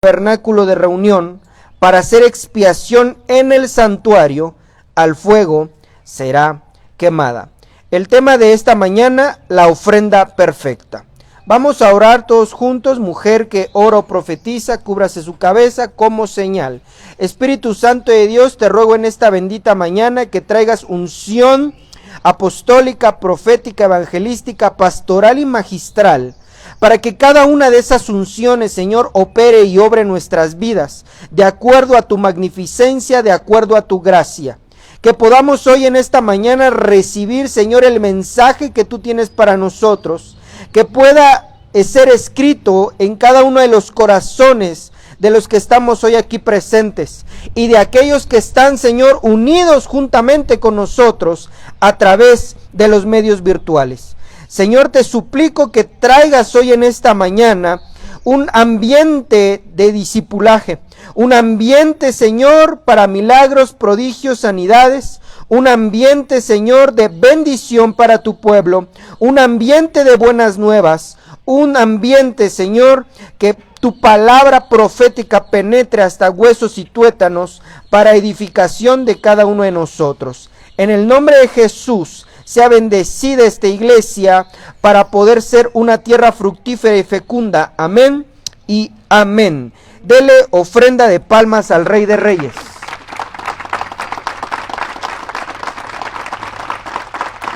tabernáculo de reunión para hacer expiación en el santuario, al fuego será quemada. El tema de esta mañana, la ofrenda perfecta. Vamos a orar todos juntos. Mujer que ora o profetiza, cúbrase su cabeza como señal. Espíritu Santo de Dios, te ruego en esta bendita mañana que traigas unción apostólica, profética, evangelística, pastoral y magistral, para que cada una de esas unciones, Señor, opere y obre en nuestras vidas, de acuerdo a tu magnificencia, de acuerdo a tu gracia. Que podamos hoy en esta mañana recibir, Señor, el mensaje que tú tienes para nosotros, que pueda ser escrito en cada uno de los corazones de los que estamos hoy aquí presentes y de aquellos que están, Señor, unidos juntamente con nosotros a través de los medios virtuales. Señor, te suplico que traigas hoy en esta mañana un ambiente de discipulaje, un ambiente, Señor, para milagros, prodigios, sanidades, un ambiente, Señor, de bendición para tu pueblo, un ambiente de buenas nuevas, un ambiente, Señor, que tu palabra profética penetre hasta huesos y tuétanos para edificación de cada uno de nosotros. En el nombre de Jesús, sea bendecida esta iglesia para poder ser una tierra fructífera y fecunda. Amén y amén. Dele ofrenda de palmas al Rey de Reyes.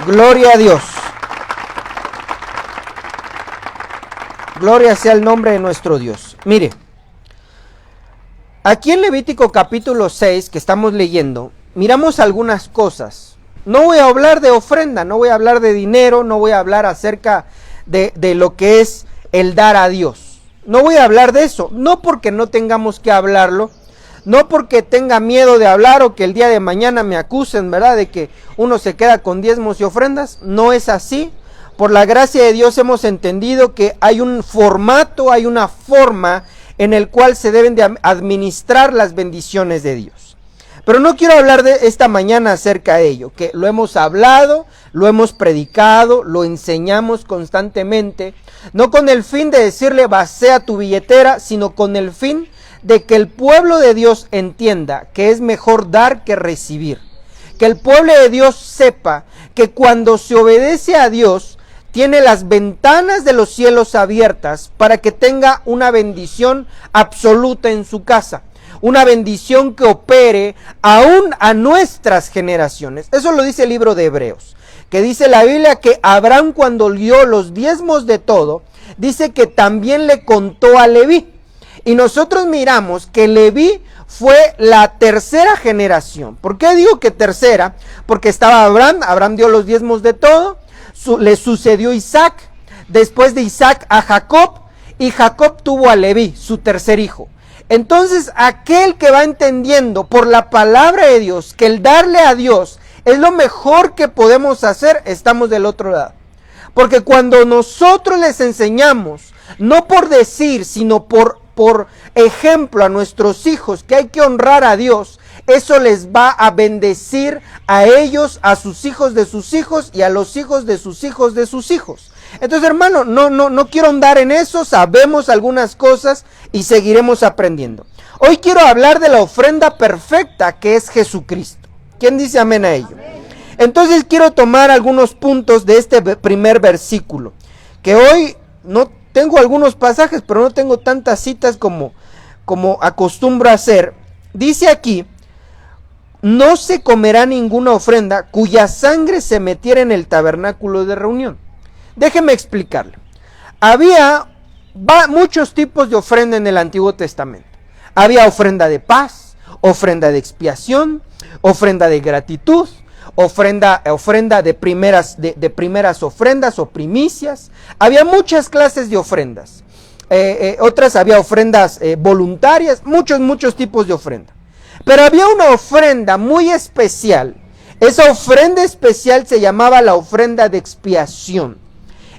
Gloria a Dios. Gloria sea el nombre de nuestro Dios. Mire, aquí en Levítico capítulo 6 que estamos leyendo, miramos algunas cosas. No voy a hablar de ofrenda, no voy a hablar de dinero, no voy a hablar acerca de lo que es el dar a Dios. No voy a hablar de eso, no porque no tengamos que hablarlo, no porque tenga miedo de hablar o que el día de mañana me acusen, ¿verdad?, de que uno se queda con diezmos y ofrendas. No es así. Por la gracia de Dios hemos entendido que hay un formato, hay una forma en el cual se deben de administrar las bendiciones de Dios. Pero no quiero hablar de esta mañana acerca de ello, que lo hemos hablado, lo hemos predicado, lo enseñamos constantemente, no con el fin de decirle vacía tu billetera, sino con el fin de que el pueblo de Dios entienda que es mejor dar que recibir. Que el pueblo de Dios sepa que cuando se obedece a Dios, tiene las ventanas de los cielos abiertas para que tenga una bendición absoluta en su casa. Una bendición que opere aún a nuestras generaciones. Eso lo dice el libro de Hebreos, que dice la Biblia que Abraham, cuando dio los diezmos de todo, dice que también le contó a Leví. Y nosotros miramos que Leví fue la tercera generación. ¿Por qué digo que tercera? Porque estaba Abraham dio los diezmos de todo, le sucedió Isaac, después de Isaac a Jacob, y Jacob tuvo a Leví, su tercer hijo. Entonces, aquel que va entendiendo por la palabra de Dios que el darle a Dios es lo mejor que podemos hacer, estamos del otro lado. Porque cuando nosotros les enseñamos, no por decir, sino por ejemplo a nuestros hijos que hay que honrar a Dios, eso les va a bendecir a ellos, a sus hijos de sus hijos y a los hijos de sus hijos de sus hijos. Entonces, hermano, no quiero andar en eso, sabemos algunas cosas y seguiremos aprendiendo. Hoy quiero hablar de la ofrenda perfecta que es Jesucristo. ¿Quién dice amén a ello? Entonces quiero tomar algunos puntos de este primer versículo, que hoy no tengo algunos pasajes, pero no tengo tantas citas como acostumbro a hacer. Dice aquí: no se comerá ninguna ofrenda cuya sangre se metiera en el tabernáculo de reunión. Déjeme explicarle. Había muchos tipos de ofrenda en el Antiguo Testamento. Había ofrenda de paz, ofrenda de expiación, ofrenda de gratitud, ofrenda de primeras ofrendas o primicias. Había muchas clases de ofrendas. Otras había ofrendas voluntarias, muchos tipos de ofrenda. Pero había una ofrenda muy especial. Esa ofrenda especial se llamaba la ofrenda de expiación.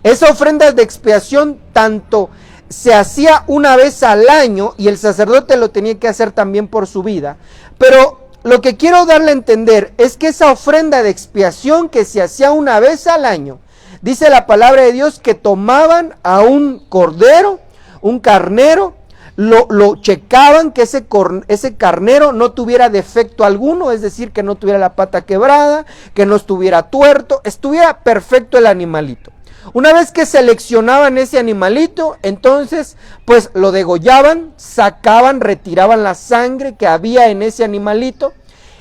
Esa ofrenda de expiación tanto se hacía una vez al año y el sacerdote lo tenía que hacer también por su vida. Pero lo que quiero darle a entender es que esa ofrenda de expiación que se hacía una vez al año, dice la palabra de Dios que tomaban a un cordero, un carnero, lo checaban que ese carnero no tuviera defecto alguno, es decir, que no tuviera la pata quebrada, que no estuviera tuerto, estuviera perfecto el animalito. Una vez que seleccionaban ese animalito, entonces pues lo degollaban, sacaban, retiraban la sangre que había en ese animalito,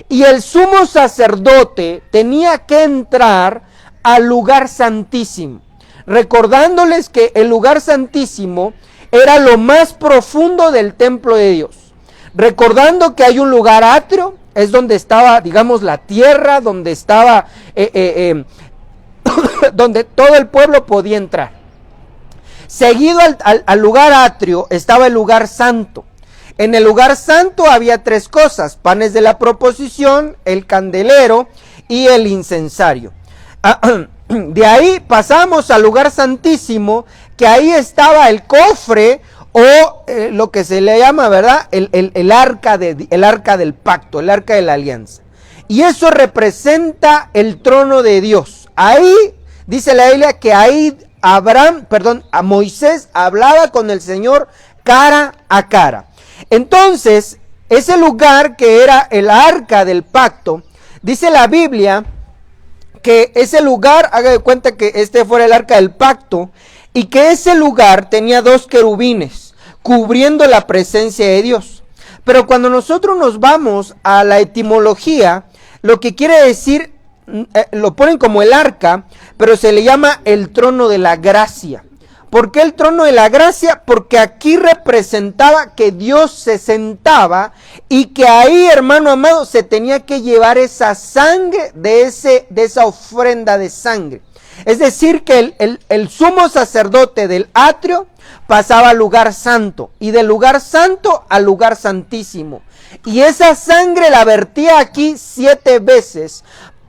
y el sumo sacerdote tenía que entrar al lugar santísimo, recordándoles que el lugar santísimo era lo más profundo del templo de Dios, recordando que hay un lugar atrio, es donde estaba, digamos, la tierra, donde estaba donde todo el pueblo podía entrar. Seguido al lugar atrio estaba el lugar santo. En el lugar santo había tres cosas: panes de la proposición, el candelero y el incensario. De ahí pasamos al lugar santísimo, que ahí estaba el cofre o lo que se le llama, ¿verdad? El arca del pacto, el arca de la alianza. Y eso representa el trono de Dios. Ahí dice la Biblia que ahí a Moisés hablaba con el Señor cara a cara. Entonces, ese lugar que era el arca del pacto, dice la Biblia que ese lugar, haga de cuenta que este fuera el arca del pacto, y que ese lugar tenía 2 querubines cubriendo la presencia de Dios. Pero cuando nosotros nos vamos a la etimología, lo que quiere decir, lo ponen como el arca, pero se le llama el trono de la gracia. ¿Por qué el trono de la gracia? Porque aquí representaba que Dios se sentaba y que ahí, hermano amado, se tenía que llevar esa sangre de esa ofrenda de sangre. Es decir, que el sumo sacerdote del atrio pasaba al lugar santo, y del lugar santo al lugar santísimo. Y esa sangre la vertía aquí 7 veces,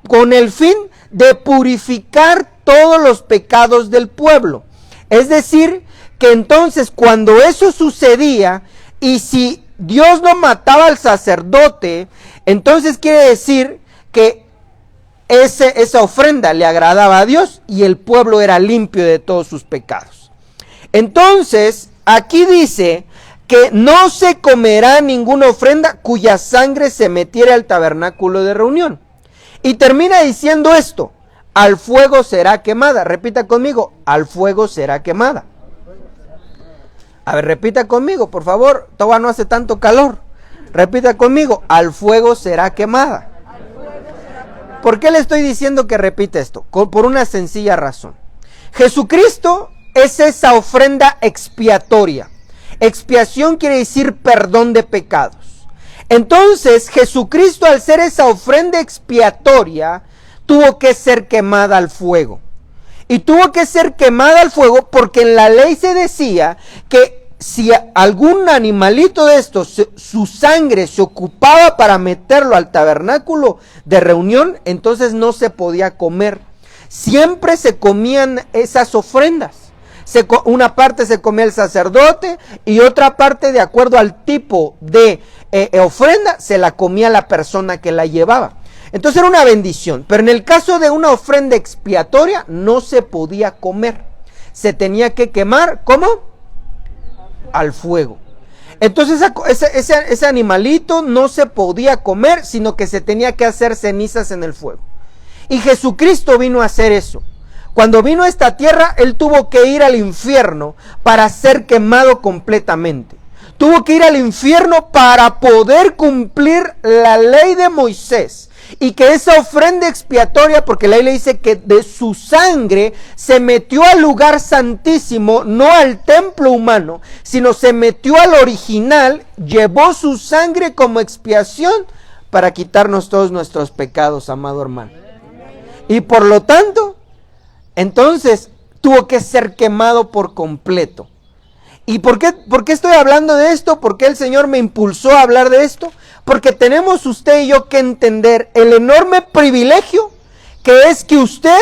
con el fin de purificar todos los pecados del pueblo. Es decir, que entonces cuando eso sucedía, y si Dios no mataba al sacerdote, entonces quiere decir que esa ofrenda le agradaba a Dios y el pueblo era limpio de todos sus pecados. Entonces, aquí dice que no se comerá ninguna ofrenda cuya sangre se metiera al tabernáculo de reunión. Y termina diciendo esto: al fuego será quemada. Repita conmigo: al fuego será quemada. A ver, repita conmigo, por favor. Todavía no hace tanto calor. Repita conmigo: al fuego será quemada. ¿Por qué le estoy diciendo que repita esto? Por una sencilla razón. Jesucristo es esa ofrenda expiatoria. Expiación quiere decir perdón de pecados. Entonces, Jesucristo, al ser esa ofrenda expiatoria, tuvo que ser quemada al fuego. Y tuvo que ser quemada al fuego porque en la ley se decía que si algún animalito de estos, su sangre se ocupaba para meterlo al tabernáculo de reunión, entonces no se podía comer. Siempre se comían esas ofrendas. Una parte se comía el sacerdote y otra parte, de acuerdo al tipo de ofrenda, se la comía la persona que la llevaba. Entonces era una bendición. Pero en el caso de una ofrenda expiatoria no se podía comer. Se tenía que quemar, ¿cómo? Al fuego. Entonces ese animalito no se podía comer, sino que se tenía que hacer cenizas en el fuego. Y Jesucristo vino a hacer eso. Cuando vino a esta tierra, Él tuvo que ir al infierno para ser quemado completamente. Tuvo que ir al infierno para poder cumplir la ley de Moisés. Y que esa ofrenda expiatoria, porque la ley dice que de su sangre se metió al lugar santísimo, no al templo humano, sino se metió al original, llevó su sangre como expiación para quitarnos todos nuestros pecados, amado hermano. Y por lo tanto, entonces tuvo que ser quemado por completo. ¿Y por qué estoy hablando de esto? ¿Por qué el Señor me impulsó a hablar de esto? Porque tenemos usted y yo que entender el enorme privilegio que es que usted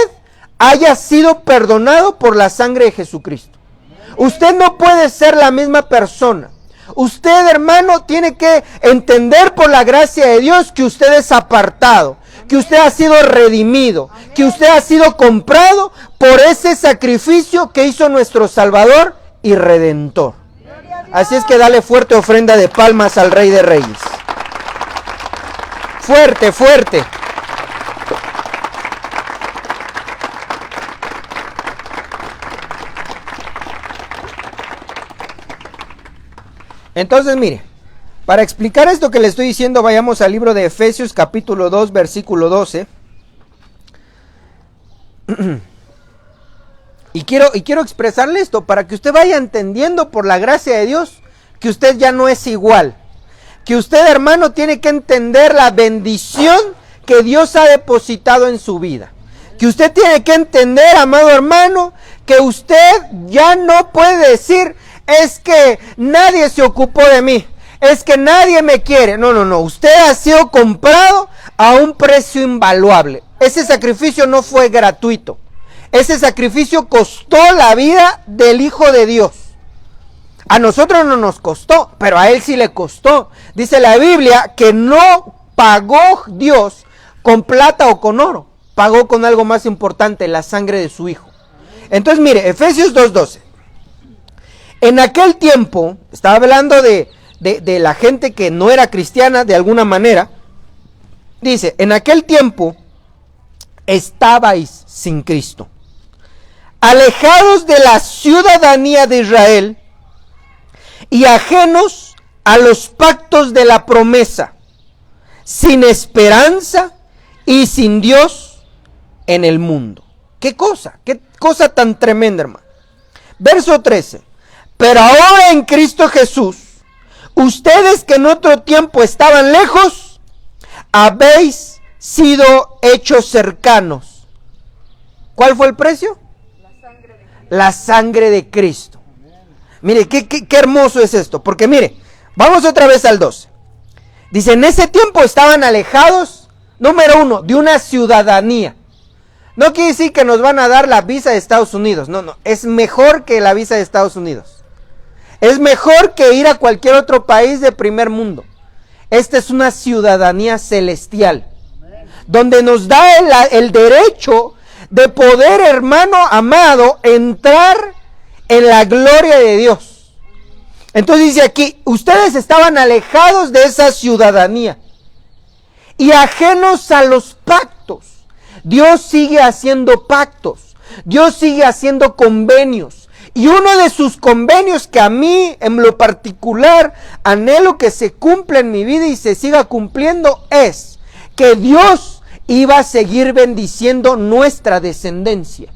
haya sido perdonado por la sangre de Jesucristo. Usted no puede ser la misma persona. Usted, hermano, tiene que entender por la gracia de Dios que usted es apartado, que usted ha sido redimido, que usted ha sido comprado por ese sacrificio que hizo nuestro Salvador y Redentor. Así es que dale fuerte ofrenda de palmas al Rey de Reyes. Fuerte, fuerte. Entonces, mire, para explicar esto que le estoy diciendo, vayamos al libro de Efesios capítulo 2, versículo 12. Y quiero expresarle esto para que usted vaya entendiendo por la gracia de Dios que usted ya no es igual. Que usted, hermano, tiene que entender la bendición que Dios ha depositado en su vida. Que usted tiene que entender, amado hermano, que usted ya no puede decir, es que nadie se ocupó de mí, es que nadie me quiere. No, usted ha sido comprado a un precio invaluable. Ese sacrificio no fue gratuito. Ese sacrificio costó la vida del Hijo de Dios. A nosotros no nos costó, pero a Él sí le costó. Dice la Biblia que no pagó Dios con plata o con oro. Pagó con algo más importante, la sangre de su Hijo. Entonces mire, Efesios 2:12. En aquel tiempo, estaba hablando de la gente que no era cristiana de alguna manera. Dice, en aquel tiempo estabais sin Cristo, alejados de la ciudadanía de Israel y ajenos a los pactos de la promesa, sin esperanza y sin Dios en el mundo. ¿Qué cosa tan tremenda, hermano? Verso 13. Pero ahora en Cristo Jesús, ustedes que en otro tiempo estaban lejos, habéis sido hechos cercanos. ¿Cuál fue el precio? La sangre de Cristo. Mire, qué hermoso es esto. Porque mire, vamos otra vez al 12. Dice, en ese tiempo estaban alejados, número 1, de una ciudadanía. No quiere decir que nos van a dar la visa de Estados Unidos. No, es mejor que la visa de Estados Unidos. Es mejor que ir a cualquier otro país de primer mundo. Esta es una ciudadanía celestial, donde nos da el derecho de poder, hermano amado, entrar en la gloria de Dios. Entonces dice aquí, ustedes estaban alejados de esa ciudadanía y ajenos a los pactos. Dios sigue haciendo pactos, Dios sigue haciendo convenios. Y uno de sus convenios que a mí en lo particular anhelo que se cumpla en mi vida y se siga cumpliendo es que Dios iba a seguir bendiciendo nuestra descendencia.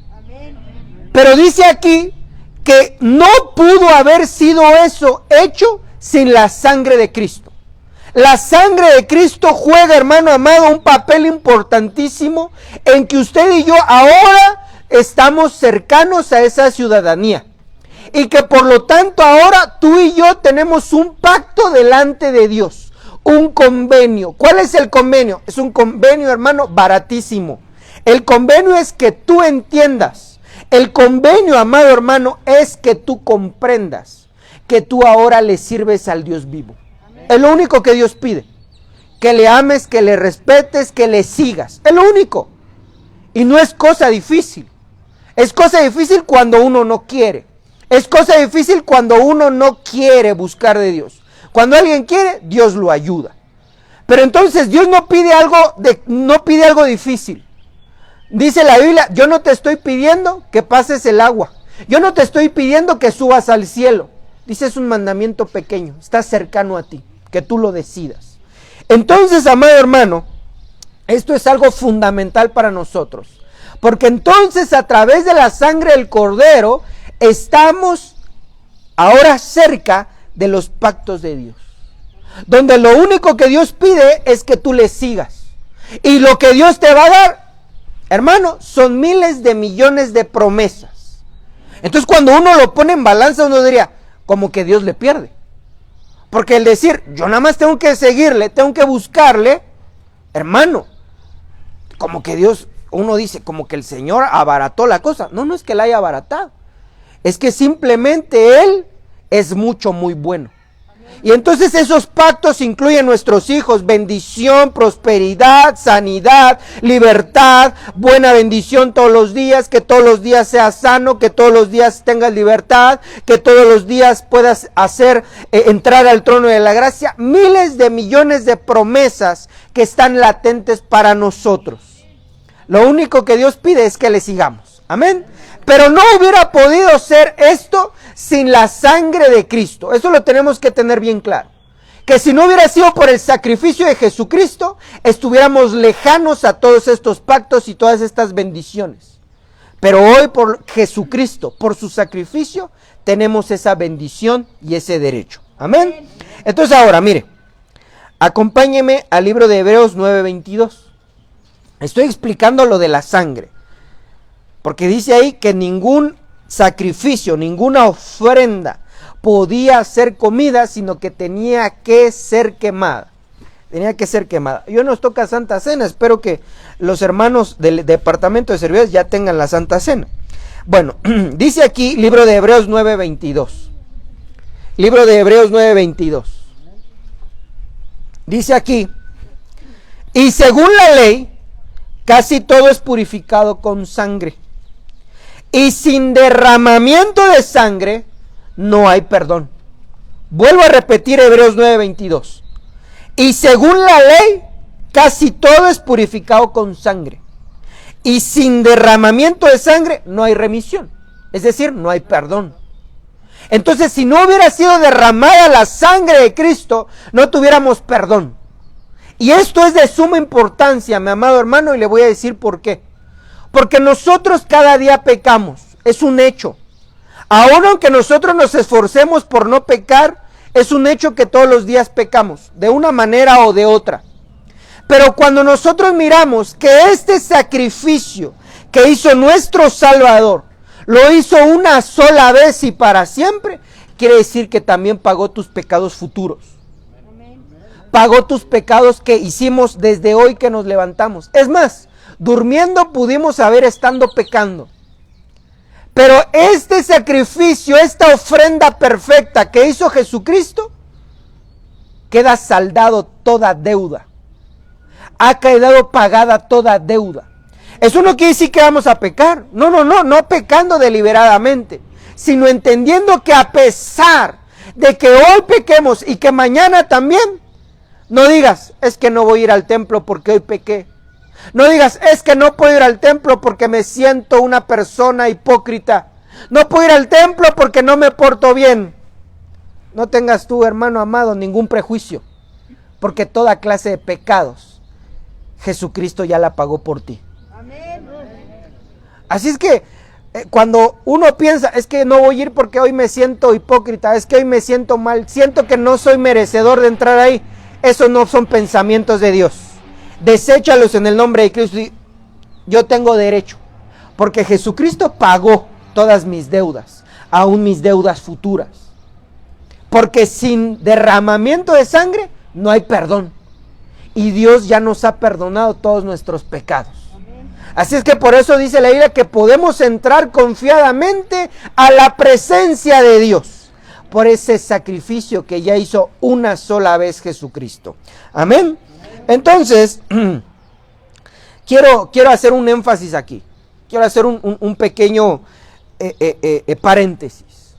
Pero dice aquí que no pudo haber sido eso hecho sin la sangre de Cristo. La sangre de Cristo juega, hermano amado, un papel importantísimo en que usted y yo ahora estamos cercanos a esa ciudadanía. Y que por lo tanto ahora tú y yo tenemos un pacto delante de Dios. Un convenio. ¿Cuál es el convenio? Es un convenio, hermano, baratísimo. El convenio es que tú entiendas. El convenio, amado hermano, es que tú comprendas que tú ahora le sirves al Dios vivo. Es lo único que Dios pide. Que le ames, que le respetes, que le sigas. Es lo único. Y no es cosa difícil. Es cosa difícil cuando uno no quiere. Es cosa difícil cuando uno no quiere buscar de Dios. Cuando alguien quiere, Dios lo ayuda. Pero entonces Dios no pide algo difícil. Dice la Biblia, yo no te estoy pidiendo que pases el agua. Yo no te estoy pidiendo que subas al cielo. Dice, es un mandamiento pequeño, está cercano a ti, que tú lo decidas. Entonces, amado hermano, esto es algo fundamental para nosotros. Porque entonces a través de la sangre del Cordero estamos ahora cerca de los pactos de Dios. Donde lo único que Dios pide es que tú le sigas. Y lo que Dios te va a dar, hermano, son miles de millones de promesas. Entonces cuando uno lo pone en balanza, uno diría, como que Dios le pierde. Porque el decir, yo nada más tengo que seguirle, tengo que buscarle, hermano, como que Dios, uno dice, como que el Señor abarató la cosa. No es que la haya abaratado. Es que simplemente Él es muy bueno. Y entonces esos pactos incluyen nuestros hijos, bendición, prosperidad, sanidad, libertad, buena bendición todos los días, que todos los días seas sano, que todos los días tengas libertad, que todos los días puedas hacer entrar al trono de la gracia. Miles de millones de promesas que están latentes para nosotros. Lo único que Dios pide es que le sigamos. Amén. Pero no hubiera podido ser esto sin la sangre de Cristo. Eso lo tenemos que tener bien claro. Que si no hubiera sido por el sacrificio de Jesucristo, estuviéramos lejanos a todos estos pactos y todas estas bendiciones. Pero hoy por Jesucristo, por su sacrificio, tenemos esa bendición y ese derecho. Amén. Entonces ahora, mire, acompáñeme al libro de Hebreos 9:22. Estoy explicando lo de la sangre. Porque dice ahí que ningún sacrificio, ninguna ofrenda podía ser comida, sino que tenía que ser quemada. Tenía que ser quemada. Yo nos toca Santa Cena, espero que los hermanos del Departamento de Servidores ya tengan la Santa Cena. Bueno, dice aquí, libro de Hebreos 9:22. Libro de Hebreos 9:22. Dice aquí, y según la ley, casi todo es purificado con sangre. Y sin derramamiento de sangre no hay perdón. Vuelvo a repetir Hebreos 9:22. Y según la ley, casi todo es purificado con sangre. Y sin derramamiento de sangre no hay remisión. Es decir, no hay perdón. Entonces, si no hubiera sido derramada la sangre de Cristo, no tuviéramos perdón. Y esto es de suma importancia, mi amado hermano, y le voy a decir por qué. Porque nosotros cada día pecamos, es un hecho. Aún aunque nosotros nos esforcemos por no pecar, es un hecho que todos los días pecamos, de una manera o de otra. Pero cuando nosotros miramos que este sacrificio que hizo nuestro Salvador, lo hizo una sola vez y para siempre, quiere decir que también pagó tus pecados futuros. Pagó tus pecados que hicimos desde hoy que nos levantamos. Es más, durmiendo pudimos haber estado pecando. Pero este sacrificio, esta ofrenda perfecta que hizo Jesucristo, queda saldado toda deuda. Ha quedado pagada toda deuda. Eso no quiere decir que vamos a pecar. No pecando deliberadamente, sino entendiendo que a pesar de que hoy pequemos y que mañana también, no digas, es que no voy a ir al templo porque hoy pequé. No digas, es que no puedo ir al templo porque me siento una persona hipócrita. No puedo ir al templo porque no me porto bien. No tengas tú, hermano amado, ningún prejuicio, porque toda clase de pecados Jesucristo ya la pagó por ti. Amén. Así es que cuando uno piensa, es que no voy a ir porque hoy me siento hipócrita, es que hoy me siento mal, siento que no soy merecedor de entrar ahí, esos no son pensamientos de Dios. Deséchalos en el nombre de Cristo. Yo tengo derecho, porque Jesucristo pagó todas mis deudas, aún mis deudas futuras. Porque sin derramamiento de sangre no hay perdón. Y Dios ya nos ha perdonado todos nuestros pecados. Así es que por eso dice la Biblia que podemos entrar confiadamente a la presencia de Dios, por ese sacrificio que ya hizo una sola vez Jesucristo. Amén. Entonces, quiero hacer un énfasis aquí. Quiero hacer un pequeño paréntesis.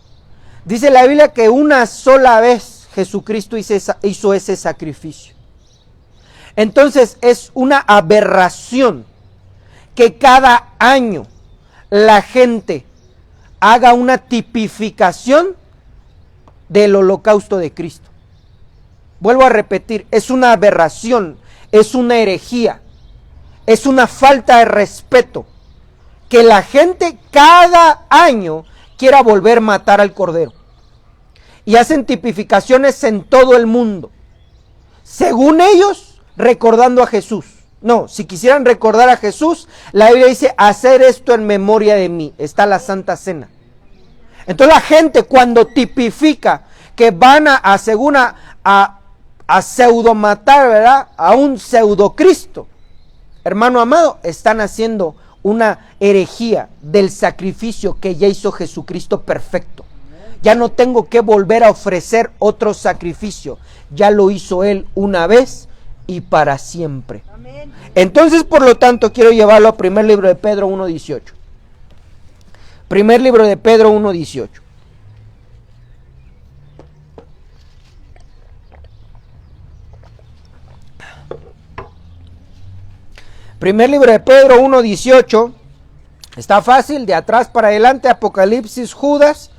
Dice la Biblia que una sola vez Jesucristo hizo ese sacrificio. Entonces es una aberración que cada año la gente haga una tipificación del holocausto de Cristo. Vuelvo a repetir, es una aberración, es una herejía, es una falta de respeto que la gente cada año quiera volver a matar al cordero. Y hacen tipificaciones en todo el mundo, según ellos, recordando a Jesús. No, si quisieran recordar a Jesús, la Biblia dice, hacer esto en memoria de mí. Está la Santa Cena. Entonces la gente cuando tipifica que van a pseudo matar, ¿verdad?, a un pseudo Cristo, hermano amado, están haciendo una herejía del sacrificio que ya hizo Jesucristo perfecto. Ya no tengo que volver a ofrecer otro sacrificio. Ya lo hizo Él una vez y para siempre. Amén. Entonces, por lo tanto, quiero llevarlo a primer libro de Pedro 1:18. Primer libro de Pedro 1:18. Primer libro de Pedro 1:18. Está fácil, de atrás para adelante, Apocalipsis, Judas.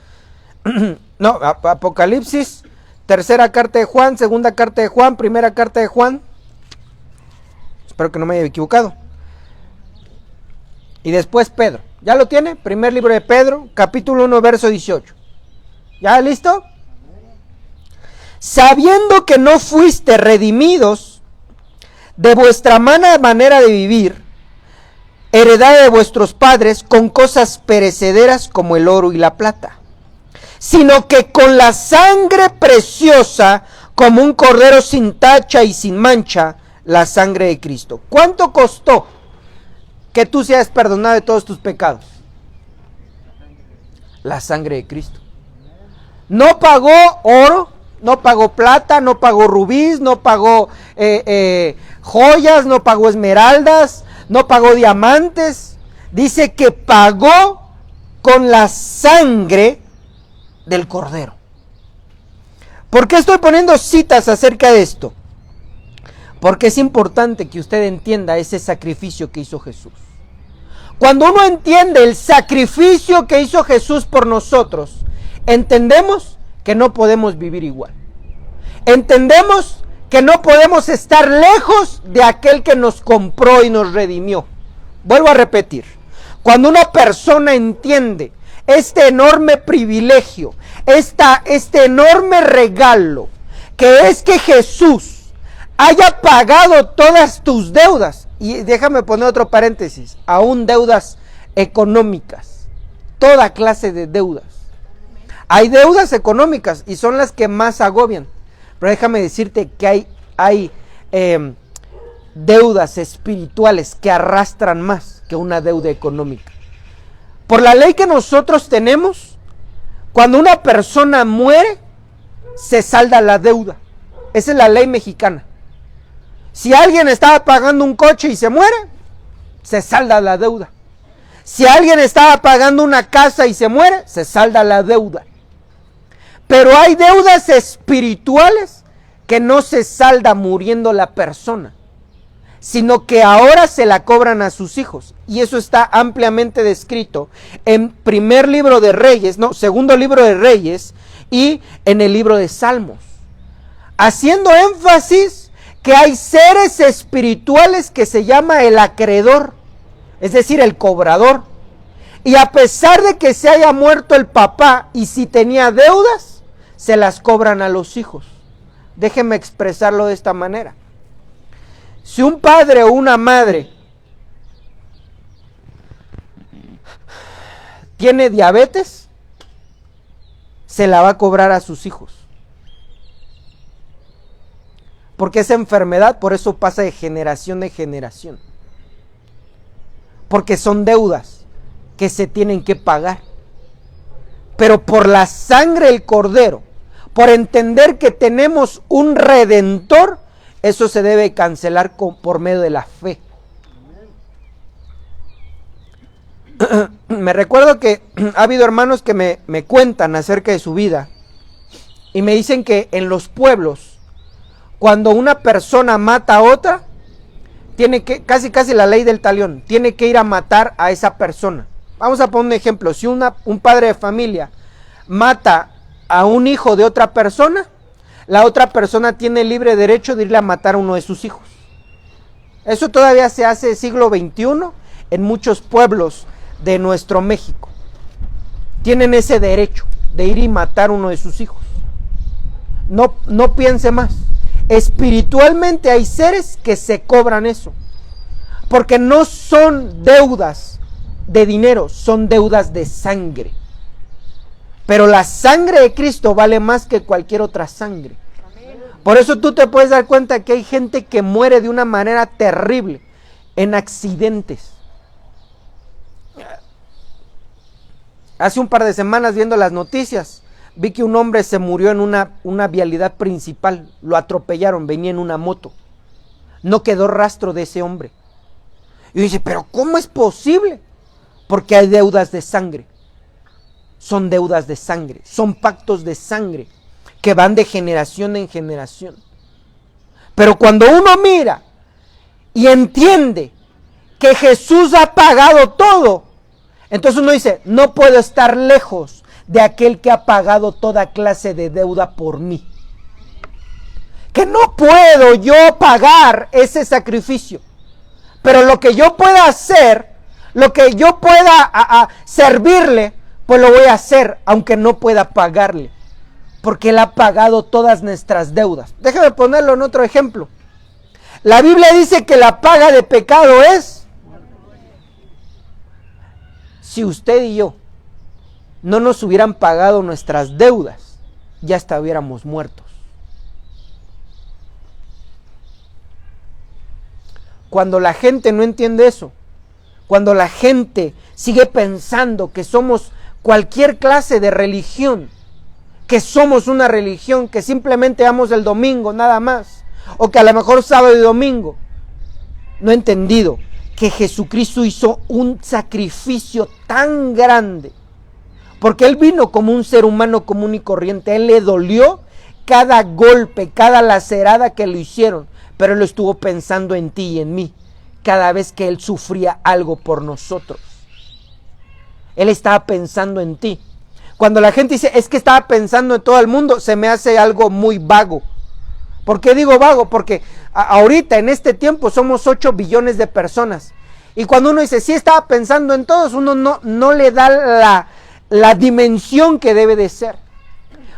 No, Apocalipsis, tercera carta de Juan, segunda carta de Juan, primera carta de Juan. Espero que no me haya equivocado. Y después Pedro. ¿Ya lo tiene? Primer libro de Pedro, capítulo 1, verso 18. ¿Ya listo? Sabiendo que no fuiste redimidos de vuestra mala manera de vivir, heredad de vuestros padres, con cosas perecederas como el oro y la plata, sino que con la sangre preciosa, como un cordero sin tacha y sin mancha, la sangre de Cristo. ¿Cuánto costó que tú seas perdonado de todos tus pecados? La sangre de Cristo. No pagó oro, no pagó plata, no pagó rubíes, no pagó joyas, no pagó esmeraldas, no pagó diamantes. Dice que pagó con la sangre del Cordero. ¿Por qué estoy poniendo citas acerca de esto? Porque es importante que usted entienda ese sacrificio que hizo Jesús. Cuando uno entiende el sacrificio que hizo Jesús por nosotros, entendemos que no podemos vivir igual. Entendemos que no podemos estar lejos de aquel que nos compró y nos redimió. Vuelvo a repetir, cuando una persona entiende este enorme privilegio, este enorme regalo, que es que Jesús haya pagado todas tus deudas, y déjame poner otro paréntesis, aún deudas económicas, toda clase de deudas. Hay deudas económicas y son las que más agobian, pero déjame decirte que hay deudas espirituales que arrastran más que una deuda económica. Por la ley que nosotros tenemos, cuando una persona muere, se salda la deuda. Esa es la ley mexicana. Si alguien estaba pagando un coche y se muere, se salda la deuda. Si alguien estaba pagando una casa y se muere, se salda la deuda. Pero hay deudas espirituales que no se salda muriendo la persona, sino que ahora se la cobran a sus hijos. Y eso está ampliamente descrito en segundo libro de Reyes y en el libro de Salmos, haciendo énfasis que hay seres espirituales que se llama el acreedor, es decir, el cobrador. Y a pesar de que se haya muerto el papá y si tenía deudas, se las cobran a los hijos. Déjenme expresarlo de esta manera. Si un padre o una madre tiene diabetes, se la va a cobrar a sus hijos. Porque esa enfermedad, por eso pasa de generación en generación. Porque son deudas que se tienen que pagar. Pero por la sangre del Cordero, por entender que tenemos un Redentor, eso se debe cancelar por medio de la fe. Me recuerdo que ha habido hermanos que me cuentan acerca de su vida y me dicen que en los pueblos, cuando una persona mata a otra, tiene que, casi la ley del talión, tiene que ir a matar a esa persona. Vamos a poner un ejemplo. Si un padre de familia mata a un hijo de otra persona, la otra persona tiene libre derecho de irle a matar a uno de sus hijos. Eso todavía se hace siglo XXI en muchos pueblos de nuestro México. Tienen ese derecho de ir y matar a uno de sus hijos. No piense más. Espiritualmente hay seres que se cobran eso, porque no son deudas de dinero, son deudas de sangre. Pero la sangre de Cristo vale más que cualquier otra sangre. Por eso tú te puedes dar cuenta que hay gente que muere de una manera terrible en accidentes. Hace un par de semanas, viendo las noticias, vi que un hombre se murió en una vialidad principal, lo atropellaron, venía en una moto. No quedó rastro de ese hombre. Y dice, pero ¿cómo es posible? Porque hay deudas de sangre. Son deudas de sangre, son pactos de sangre que van de generación en generación. Pero cuando uno mira y entiende que Jesús ha pagado todo, entonces uno dice, no puedo estar lejos de aquel que ha pagado toda clase de deuda por mí. Que no puedo yo pagar ese sacrificio, pero lo que yo pueda hacer, lo que yo pueda servirle, pues lo voy a hacer, aunque no pueda pagarle, porque Él ha pagado todas nuestras deudas. Déjame ponerlo en otro ejemplo. La Biblia dice que la paga de pecado es, si usted y yo no nos hubieran pagado nuestras deudas, ya hasta hubiéramos muertos. Cuando la gente no entiende eso, cuando la gente sigue pensando que somos cualquier clase de religión, que somos una religión, que simplemente vamos el domingo nada más, o que a lo mejor sábado y domingo, no he entendido que Jesucristo hizo un sacrificio tan grande, porque Él vino como un ser humano común y corriente. A Él le dolió cada golpe, cada lacerada que le hicieron, pero Él estuvo pensando en ti y en mí cada vez que Él sufría algo por nosotros. Él estaba pensando en ti. Cuando la gente dice, es que estaba pensando en todo el mundo, se me hace algo muy vago. ¿Por qué digo vago? Porque ahorita, en este tiempo, somos 8 billones de personas. Y cuando uno dice, sí estaba pensando en todos, uno no le da la dimensión que debe de ser.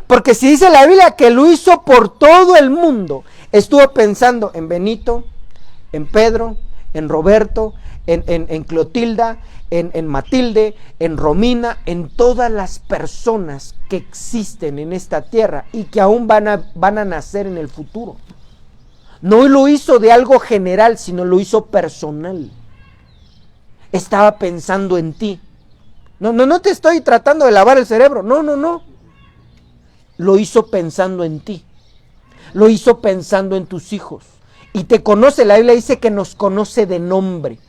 Porque si dice la Biblia que lo hizo por todo el mundo, estuvo pensando en Benito, en Pedro, en Roberto, en Clotilda, en Matilde, en Romina, en todas las personas que existen en esta tierra y que aún van a nacer en el futuro. No lo hizo de algo general, sino lo hizo personal. Estaba pensando en ti. No te estoy tratando de lavar el cerebro, no. Lo hizo pensando en ti. Lo hizo pensando en tus hijos. Y te conoce, la Biblia dice que nos conoce de nombre.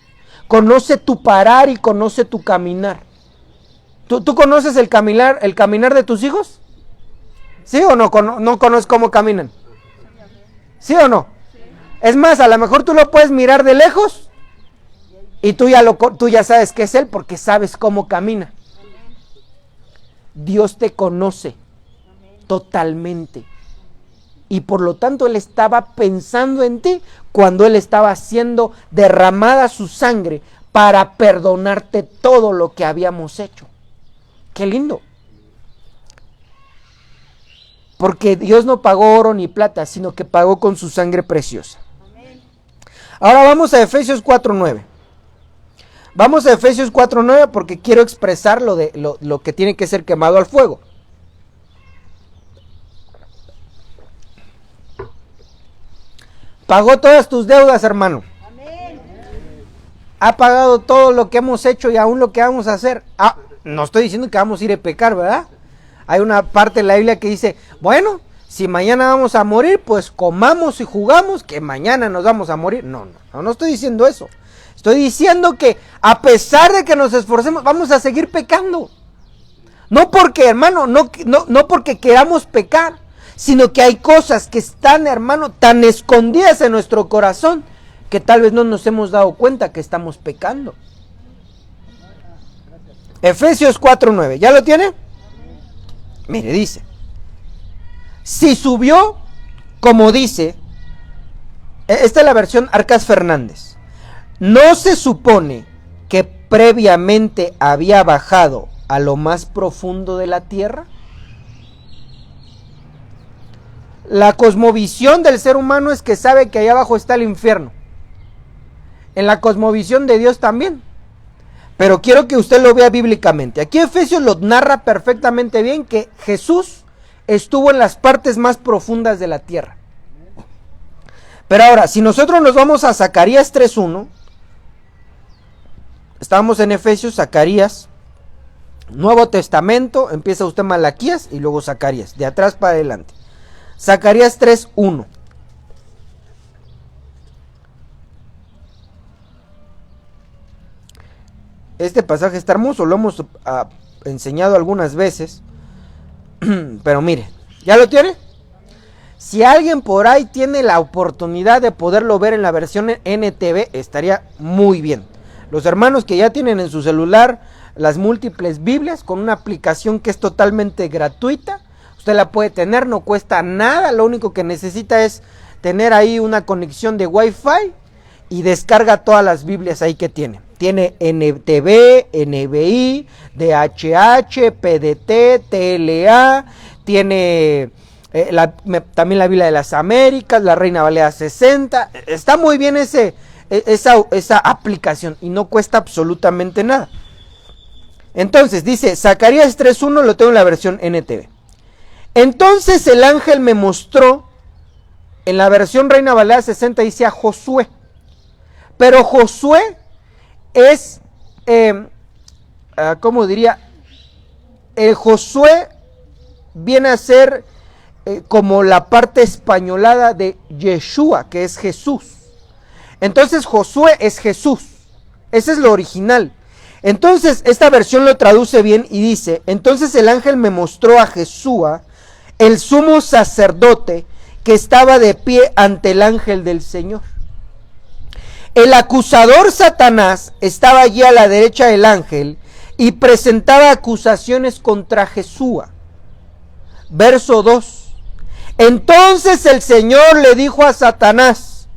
Conoce tu parar y conoce tu caminar. ¿Tú conoces el caminar de tus hijos? ¿Sí o no? ¿No conoces cómo caminan? ¿Sí o no? Es más, a lo mejor tú lo puedes mirar de lejos y tú ya sabes que es Él porque sabes cómo camina. Dios te conoce totalmente. Y por lo tanto Él estaba pensando en ti cuando Él estaba haciendo derramada su sangre para perdonarte todo lo que habíamos hecho. ¡Qué lindo! Porque Dios no pagó oro ni plata, sino que pagó con su sangre preciosa. Ahora vamos a Efesios 4:9. Vamos a Efesios 4:9 porque quiero expresar lo que tiene que ser quemado al fuego. Pagó todas tus deudas, hermano. Amén. Ha pagado todo lo que hemos hecho y aún lo que vamos a hacer. No estoy diciendo que vamos a ir a pecar, ¿verdad? Hay una parte de la Biblia que dice, bueno, si mañana vamos a morir, pues comamos y jugamos, que mañana nos vamos a morir. No estoy diciendo eso. Estoy diciendo que a pesar de que nos esforcemos, vamos a seguir pecando. No porque, hermano, no porque queramos pecar, sino que hay cosas que están, hermano, tan escondidas en nuestro corazón que tal vez no nos hemos dado cuenta que estamos pecando. Efesios 4:9, ¿ya lo tiene? Mire, dice, si subió, como dice, esta es la versión Arcas Fernández, ¿no se supone que previamente había bajado a lo más profundo de la tierra? La cosmovisión del ser humano es que sabe que allá abajo está el infierno. En la cosmovisión de Dios también. Pero quiero que usted lo vea bíblicamente. Aquí Efesios lo narra perfectamente bien que Jesús estuvo en las partes más profundas de la tierra. Pero ahora, si nosotros nos vamos a Zacarías 3:1, estamos en Efesios, Zacarías Nuevo Testamento, empieza usted Malaquías y luego Zacarías, de atrás para adelante. Zacarías 3:1. Este pasaje está hermoso, lo hemos enseñado algunas veces, pero mire, ¿ya lo tiene? Si alguien por ahí tiene la oportunidad de poderlo ver en la versión NTV, estaría muy bien. Los hermanos que ya tienen en su celular las múltiples Biblias con una aplicación que es totalmente gratuita, usted la puede tener, no cuesta nada, lo único que necesita es tener ahí una conexión de Wi-Fi y descarga todas las Biblias ahí que tiene. Tiene NTV, NBI, DHH, PDT, TLA, tiene también la Biblia de las Américas, la Reina Valera 60. Está muy bien esa aplicación y no cuesta absolutamente nada. Entonces dice, Zacarías 3:1, lo tengo en la versión NTV. Entonces el ángel me mostró, en la versión Reina Valera 60 dice a Josué, pero Josué es, ¿cómo diría? Josué viene a ser como la parte españolada de Yeshua, que es Jesús. Entonces Josué es Jesús, ese es lo original. Entonces esta versión lo traduce bien y dice, entonces el ángel me mostró a Jesúa, el sumo sacerdote, que estaba de pie ante el ángel del Señor. El acusador Satanás estaba allí a la derecha del ángel y presentaba acusaciones contra Jesúa. Verso 2. Entonces el Señor le dijo a Satanás,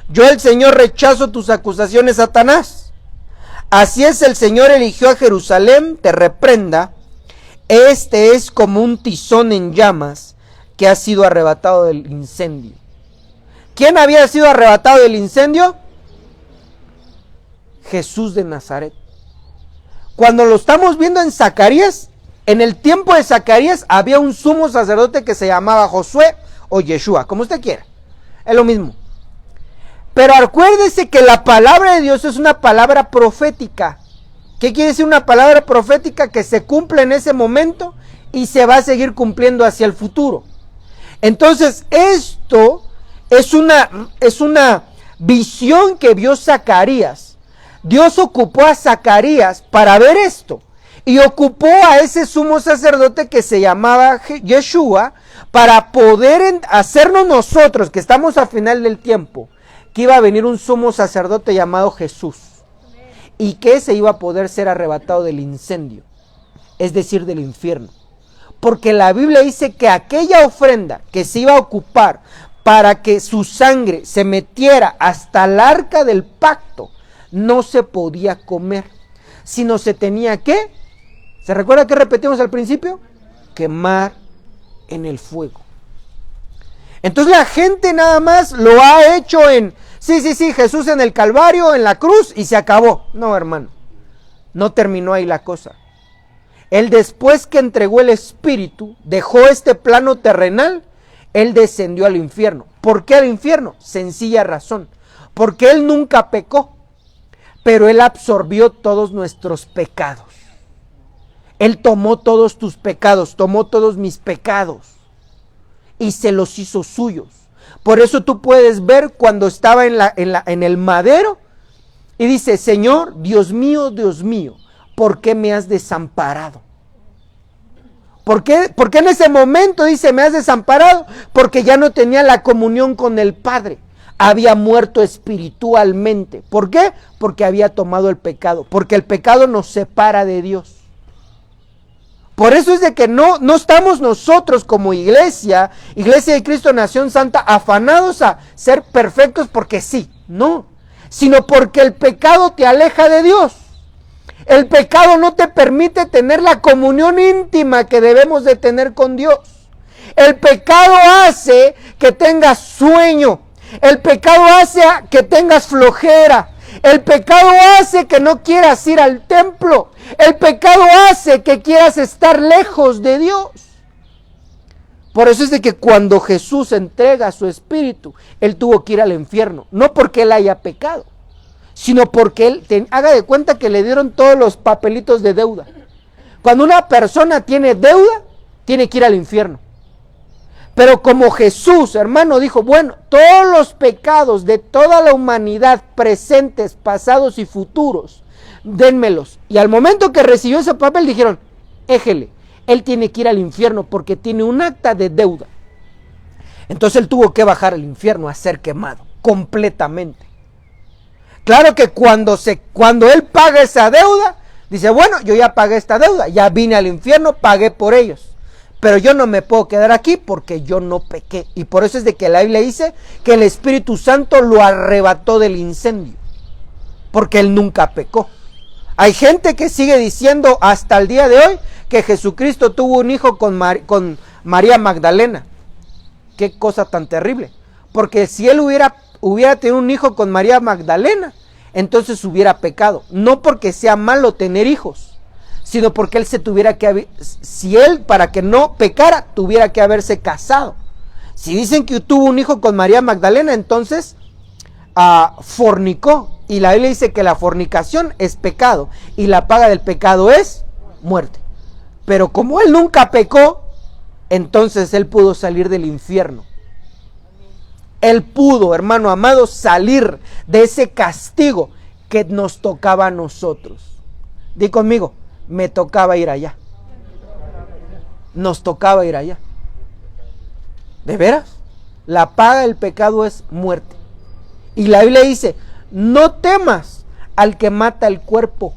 yo el Señor rechazo tus acusaciones, Satanás. Así es, el Señor eligió a Jerusalén, te reprenda. Este es como un tizón en llamas que ha sido arrebatado del incendio. ¿Quién había sido arrebatado del incendio? Jesús de Nazaret. Cuando lo estamos viendo en Zacarías, en el tiempo de Zacarías había un sumo sacerdote que se llamaba Josué o Yeshua, como usted quiera, es lo mismo. Pero acuérdese que la palabra de Dios es una palabra profética. ¿Qué quiere decir una palabra profética? Que se cumple en ese momento y se va a seguir cumpliendo hacia el futuro. Entonces esto es una visión que vio Zacarías. Dios ocupó a Zacarías para ver esto. Y ocupó a ese sumo sacerdote que se llamaba Yeshua para poder hacernos nosotros, que estamos al final del tiempo, que iba a venir un sumo sacerdote llamado Jesús. Y que ese iba a poder ser arrebatado del incendio, es decir, del infierno. Porque la Biblia dice que aquella ofrenda que se iba a ocupar para que su sangre se metiera hasta el arca del pacto, no se podía comer, sino se tenía que, ¿se recuerda que repetimos al principio? Quemar en el fuego. Entonces la gente nada más lo ha hecho en, sí, Jesús en el Calvario, en la cruz y se acabó. No, hermano, no terminó ahí la cosa. Él, después que entregó el Espíritu, dejó este plano terrenal, él descendió al infierno. ¿Por qué al infierno? Sencilla razón, porque él nunca pecó, pero él absorbió todos nuestros pecados. Él tomó todos tus pecados, tomó todos mis pecados y se los hizo suyos. Por eso tú puedes ver cuando estaba en el madero y dice, Señor, Dios mío, ¿por qué me has desamparado? ¿Por qué en ese momento dice, me has desamparado? Porque ya no tenía la comunión con el Padre. Había muerto espiritualmente. ¿Por qué? Porque había tomado el pecado. Porque el pecado nos separa de Dios. Por eso es de que no estamos nosotros como iglesia de Cristo Nación Santa, afanados a ser perfectos porque sí, no, sino porque el pecado te aleja de Dios. El pecado no te permite tener la comunión íntima que debemos de tener con Dios. El pecado hace que tengas sueño. El pecado hace que tengas flojera. El pecado hace que no quieras ir al templo. El pecado hace que quieras estar lejos de Dios. Por eso es de que cuando Jesús entrega su espíritu, él tuvo que ir al infierno. No porque él haya pecado, sino porque él, haga de cuenta que le dieron todos los papelitos de deuda. Cuando una persona tiene deuda, tiene que ir al infierno. Pero como Jesús, hermano, dijo, bueno, todos los pecados de toda la humanidad, presentes, pasados y futuros, dénmelos. Y al momento que recibió ese papel dijeron, éjele, él tiene que ir al infierno porque tiene un acta de deuda. Entonces él tuvo que bajar al infierno a ser quemado completamente. Claro que cuando él paga esa deuda, dice, bueno, yo ya pagué esta deuda, ya vine al infierno, pagué por ellos. Pero yo no me puedo quedar aquí porque yo no pequé. Y por eso es de que la Biblia dice que el Espíritu Santo lo arrebató del incendio. Porque él nunca pecó. Hay gente que sigue diciendo hasta el día de hoy que Jesucristo tuvo un hijo con María Magdalena. Qué cosa tan terrible. Porque si él hubiera tenido un hijo con María Magdalena, entonces hubiera pecado. No porque sea malo tener hijos, sino porque si él, para que no pecara, tuviera que haberse casado. Si dicen que tuvo un hijo con María Magdalena, entonces fornicó. Y la Biblia dice que la fornicación es pecado, y la paga del pecado es muerte. Pero como él nunca pecó, entonces él pudo salir del infierno. Él pudo, hermano amado, salir de ese castigo que nos tocaba a nosotros. Di conmigo, me tocaba ir allá. Nos tocaba ir allá. ¿De veras? La paga del pecado es muerte. Y la Biblia dice, no temas al que mata el cuerpo,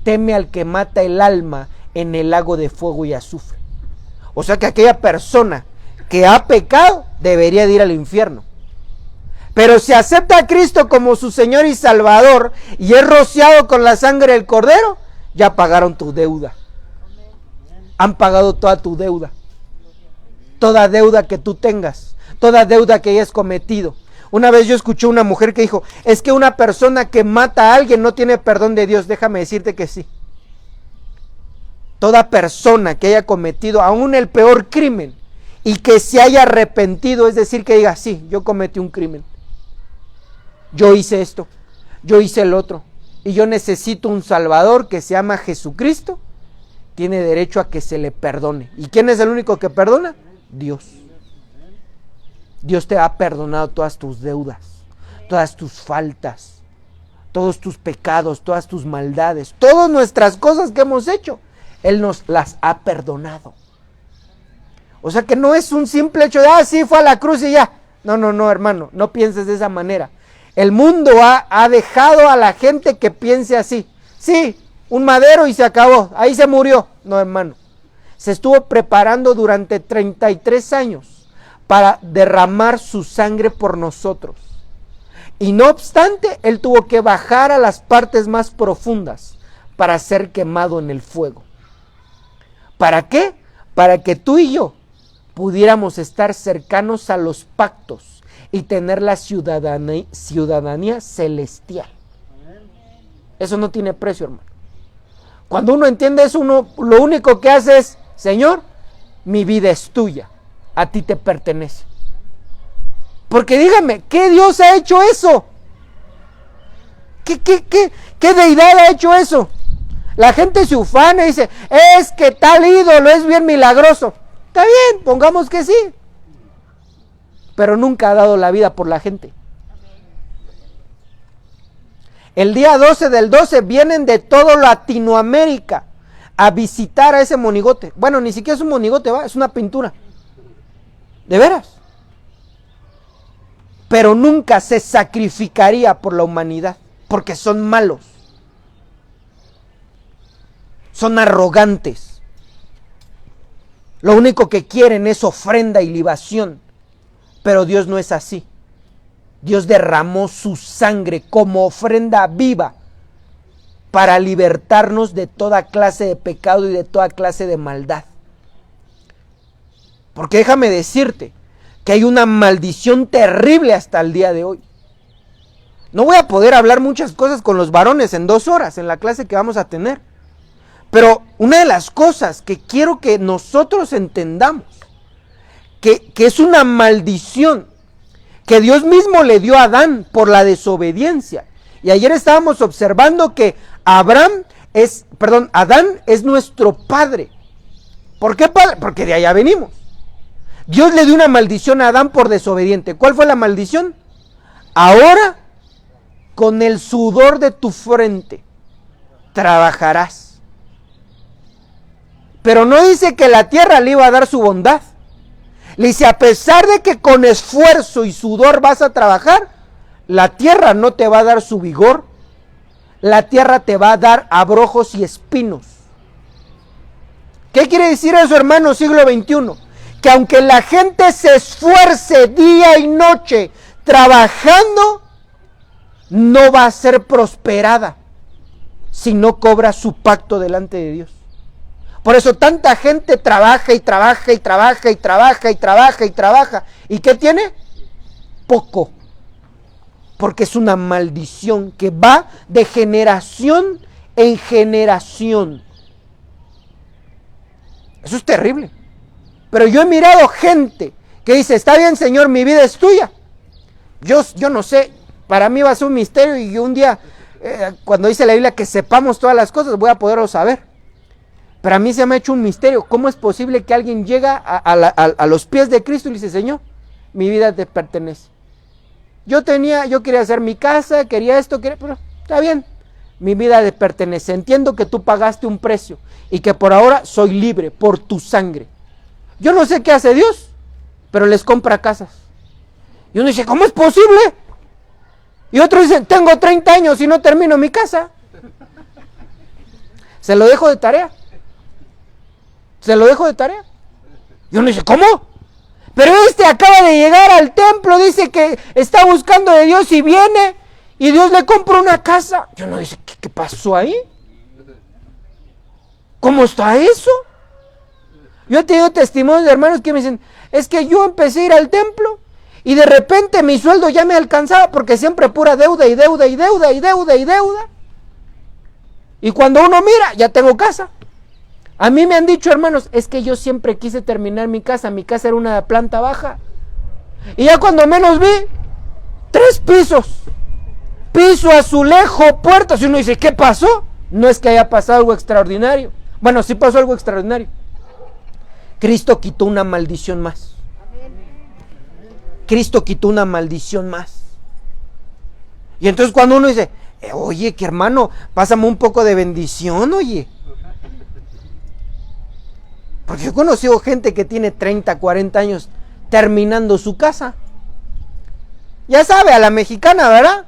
teme al que mata el alma en el lago de fuego y azufre. O sea que aquella persona que ha pecado debería de ir al infierno. Pero si acepta a Cristo como su Señor y Salvador y es rociado con la sangre del Cordero, ya pagaron tu deuda. Han pagado toda tu deuda. Toda deuda que tú tengas, toda deuda que hayas cometido. Una vez yo escuché una mujer que dijo, es que una persona que mata a alguien no tiene perdón de Dios. Déjame decirte que sí. Toda persona que haya cometido aún el peor crimen y que se haya arrepentido, es decir, que diga, sí, yo cometí un crimen. Yo hice esto, yo hice el otro, y yo necesito un Salvador que se llama Jesucristo, tiene derecho a que se le perdone. ¿Y quién es el único que perdona? Dios. Dios te ha perdonado todas tus deudas, todas tus faltas, todos tus pecados, todas tus maldades, todas nuestras cosas que hemos hecho. Él nos las ha perdonado. O sea que no es un simple hecho de, sí, fue a la cruz y ya. No, hermano, no pienses de esa manera. El mundo ha dejado a la gente que piense así. Sí, un madero y se acabó, ahí se murió. No, hermano. Se estuvo preparando durante 33 años para derramar su sangre por nosotros. Y no obstante, él tuvo que bajar a las partes más profundas para ser quemado en el fuego. ¿Para qué? Para que tú y yo pudiéramos estar cercanos a los pactos y tener la ciudadanía celestial. Eso no tiene precio, hermano. Cuando uno entiende eso, uno lo único que hace es, Señor, mi vida es tuya, a ti te pertenece. Porque dígame, ¿qué Dios ha hecho eso? ¿Qué deidad ha hecho eso? La gente se ufana y dice, es que tal ídolo es bien milagroso. Está bien, pongamos que sí. Pero nunca ha dado la vida por la gente. El día 12 del 12 vienen de todo Latinoamérica a visitar a ese monigote. Bueno, ni siquiera es un monigote, ¿va? Es una pintura. ¿De veras? Pero nunca se sacrificaría por la humanidad, porque son malos. Son arrogantes. Lo único que quieren es ofrenda y libación. Pero Dios no es así. Dios derramó su sangre como ofrenda viva para libertarnos de toda clase de pecado y de toda clase de maldad. Porque déjame decirte que hay una maldición terrible hasta el día de hoy. No voy a poder hablar muchas cosas con los varones en 2 horas en la clase que vamos a tener. Pero una de las cosas que quiero que nosotros entendamos, que es una maldición que Dios mismo le dio a Adán por la desobediencia. Y ayer estábamos observando que Abraham Adán es nuestro padre. ¿Por qué padre? Porque de allá venimos. Dios le dio una maldición a Adán por desobediente. ¿Cuál fue la maldición? Ahora, con el sudor de tu frente, trabajarás. Pero no dice que la tierra le iba a dar su bondad. Le dice, a pesar de que con esfuerzo y sudor vas a trabajar, la tierra no te va a dar su vigor. La tierra te va a dar abrojos y espinos. ¿Qué quiere decir eso, hermano, siglo XXI? Que aunque la gente se esfuerce día y noche trabajando, no va a ser prosperada si no cobra su pacto delante de Dios. Por eso tanta gente trabaja y trabaja y trabaja y trabaja y trabaja y trabaja. ¿Y qué tiene? Poco. Porque es una maldición que va de generación en generación. Eso es terrible. Pero yo he mirado gente que dice, está bien, Señor, mi vida es tuya. Yo no sé, para mí va a ser un misterio y un día, cuando dice la Biblia que sepamos todas las cosas, voy a poderlo saber. Pero a mí se me ha hecho un misterio. ¿Cómo es posible que alguien llega a los pies de Cristo y le dice, Señor, mi vida te pertenece? Yo quería hacer mi casa, quería esto, pero está bien, mi vida te pertenece. Entiendo que tú pagaste un precio y que por ahora soy libre por tu sangre. Yo no sé qué hace Dios, pero les compra casas. Y uno dice, ¿cómo es posible? Y otro dice, tengo 30 años y no termino mi casa. Se lo dejo de tarea. Y uno dice, ¿cómo? Pero acaba de llegar al templo, dice que está buscando de Dios y viene, y Dios le compra una casa. Y uno dice, ¿qué pasó ahí? ¿Cómo está eso? Yo he tenido testimonios de hermanos que me dicen, es que yo empecé a ir al templo, y de repente mi sueldo ya me alcanzaba, porque siempre pura deuda y deuda y deuda y deuda y deuda. Y cuando uno mira, ya tengo casa. A mí me han dicho, hermanos, es que yo siempre quise terminar mi casa era una planta baja. Y ya cuando menos vi, 3 pisos. Piso, azulejo, puertas. Y uno dice, ¿qué pasó? No es que haya pasado algo extraordinario. Bueno, sí pasó algo extraordinario. Cristo quitó una maldición más. Cristo quitó una maldición más. Y entonces cuando uno dice, oye, que hermano, pásame un poco de bendición, oye. Porque yo he conocido gente que tiene 30, 40 años terminando su casa. Ya sabe, a la mexicana, ¿verdad?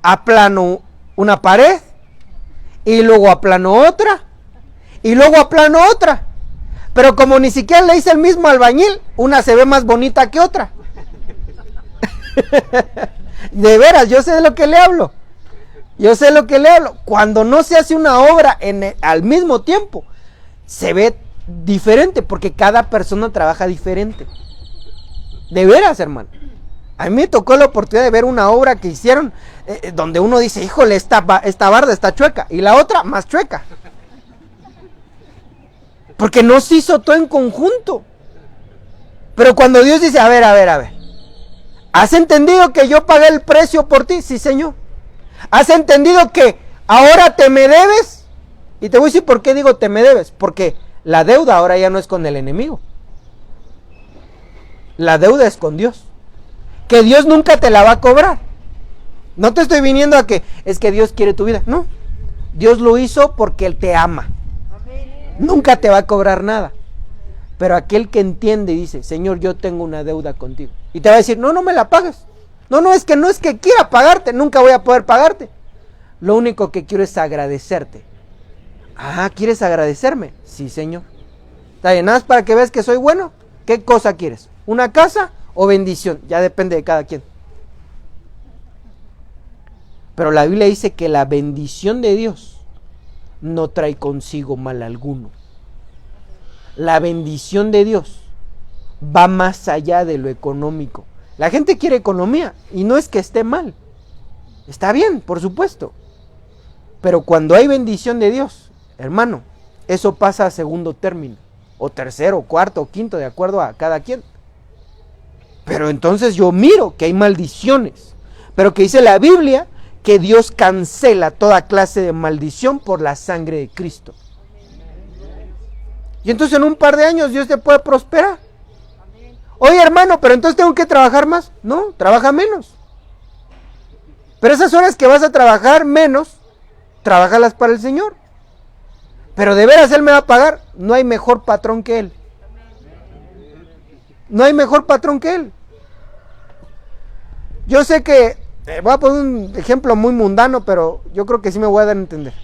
Aplano una pared, y luego aplano otra, y luego aplano otra. Pero como ni siquiera le hice el mismo albañil, una se ve más bonita que otra. De veras, yo sé de lo que le hablo. Cuando no se hace una obra al mismo tiempo, se ve diferente, porque cada persona trabaja diferente. De veras, hermano. A mí me tocó la oportunidad de ver una obra que hicieron donde uno dice, híjole, esta barda está chueca, y la otra más chueca. Porque no se hizo todo en conjunto. Pero cuando Dios dice, a ver, ¿has entendido que yo pagué el precio por ti? Sí, Señor. ¿Has entendido que ahora te me debes? Y te voy a decir por qué digo te me debes. Porque la deuda ahora ya no es con el enemigo. La deuda es con Dios. Que Dios nunca te la va a cobrar. No te estoy viniendo a que es que Dios quiere tu vida. No. Dios lo hizo porque Él te ama. Nunca te va a cobrar nada. Pero aquel que entiende y dice, Señor, yo tengo una deuda contigo. Y te va a decir, no me la pagues. No es que quiera pagarte. Nunca voy a poder pagarte. Lo único que quiero es agradecerte. Ah, ¿quieres agradecerme? Sí, Señor. Está bien, nada más para que veas que soy bueno. ¿Qué cosa quieres? ¿Una casa o bendición? Ya depende de cada quien. Pero la Biblia dice que la bendición de Dios no trae consigo mal alguno. La bendición de Dios va más allá de lo económico. La gente quiere economía y no es que esté mal. Está bien, por supuesto. Pero cuando hay bendición de Dios, hermano, eso pasa a segundo término, o tercero, cuarto, o quinto, de acuerdo a cada quien. Pero entonces yo miro que hay maldiciones, pero que dice la Biblia que Dios cancela toda clase de maldición por la sangre de Cristo. Y entonces en un par de años Dios te puede prosperar. Oye, hermano, pero entonces tengo que trabajar más. No, trabaja menos. Pero esas horas que vas a trabajar menos, trabájalas para el Señor. Pero de veras Él me va a pagar. No hay mejor patrón que Él. No hay mejor patrón que Él. Yo sé que, voy a poner un ejemplo muy mundano, pero yo creo que sí me voy a dar a entender.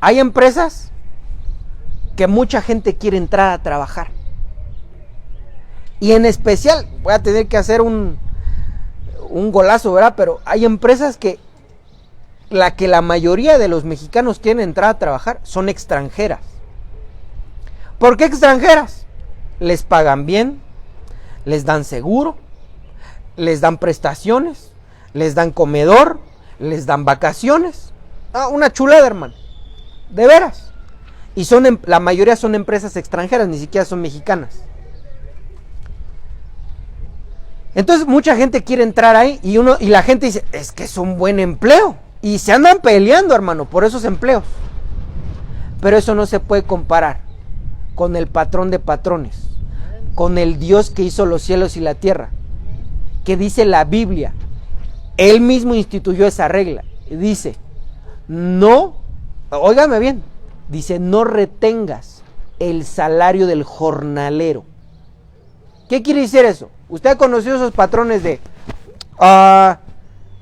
Hay empresas que mucha gente quiere entrar a trabajar. Y en especial, voy a tener que hacer un golazo, ¿verdad? Pero hay empresas que la mayoría de los mexicanos quieren entrar a trabajar son extranjeras. ¿Por qué extranjeras? Les pagan bien, les dan seguro, les dan prestaciones, les dan comedor, les dan vacaciones. Una chulada, hermano. De veras. Y la mayoría son empresas extranjeras, ni siquiera son mexicanas. Entonces mucha gente quiere entrar ahí y la gente dice, es que es un buen empleo. Y se andan peleando, hermano, por esos empleos. Pero eso no se puede comparar con el patrón de patrones, con el Dios que hizo los cielos y la tierra, que dice la Biblia. Él mismo instituyó esa regla. Dice, no, óigame bien, dice, no retengas el salario del jornalero. ¿Qué quiere decir eso? Usted ha conocido esos patrones de,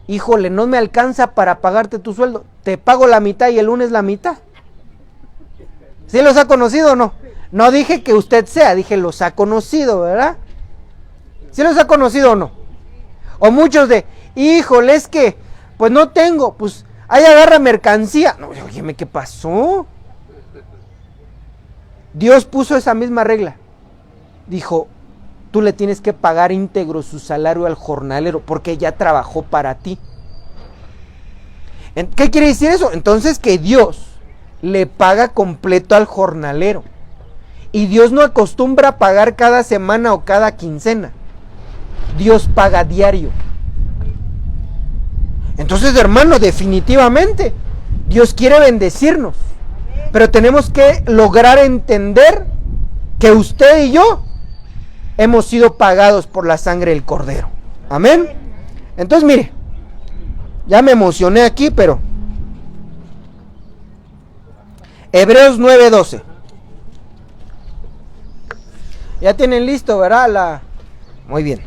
híjole, no me alcanza para pagarte tu sueldo, te pago la mitad y el lunes la mitad. ¿Sí los ha conocido o no? No dije que usted sea, dije los ha conocido, ¿verdad? ¿Sí los ha conocido o no? O muchos de, híjole, es que, pues no tengo, pues ahí agarra mercancía. No, óyeme, ¿qué pasó? Dios puso esa misma regla. Dijo, tú le tienes que pagar íntegro su salario al jornalero porque ya trabajó para ti. ¿Qué quiere decir eso? Entonces que Dios le paga completo al jornalero. Y Dios no acostumbra a pagar cada semana o cada quincena. Dios paga diario. Entonces, hermano, definitivamente Dios quiere bendecirnos. Pero tenemos que lograr entender que usted y yo hemos sido pagados por la sangre del Cordero. Amén. Entonces, mire, ya me emocioné aquí, pero Hebreos 9:12. Ya tienen listo, ¿verdad? Muy bien.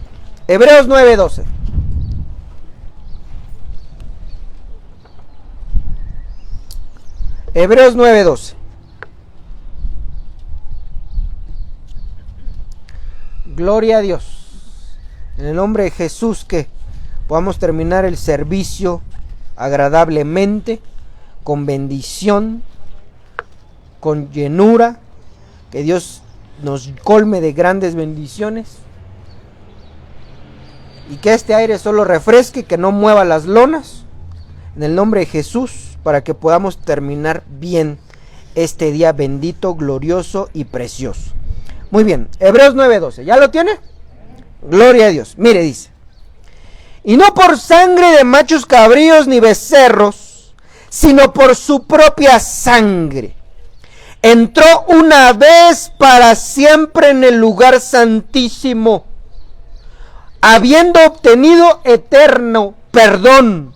Hebreos 9:12. Hebreos 9:12. Gloria a Dios. En el nombre de Jesús, que podamos terminar el servicio agradablemente, con bendición, con llenura, que Dios nos colme de grandes bendiciones y que este aire solo refresque, que no mueva las lonas, en el nombre de Jesús, para que podamos terminar bien este día bendito, glorioso y precioso. Muy bien, Hebreos 9:12, ¿ya lo tiene? Gloria a Dios. Mire, dice, y no por sangre de machos cabríos ni becerros, sino por su propia sangre, entró una vez para siempre en el lugar santísimo, habiendo obtenido eterno perdón.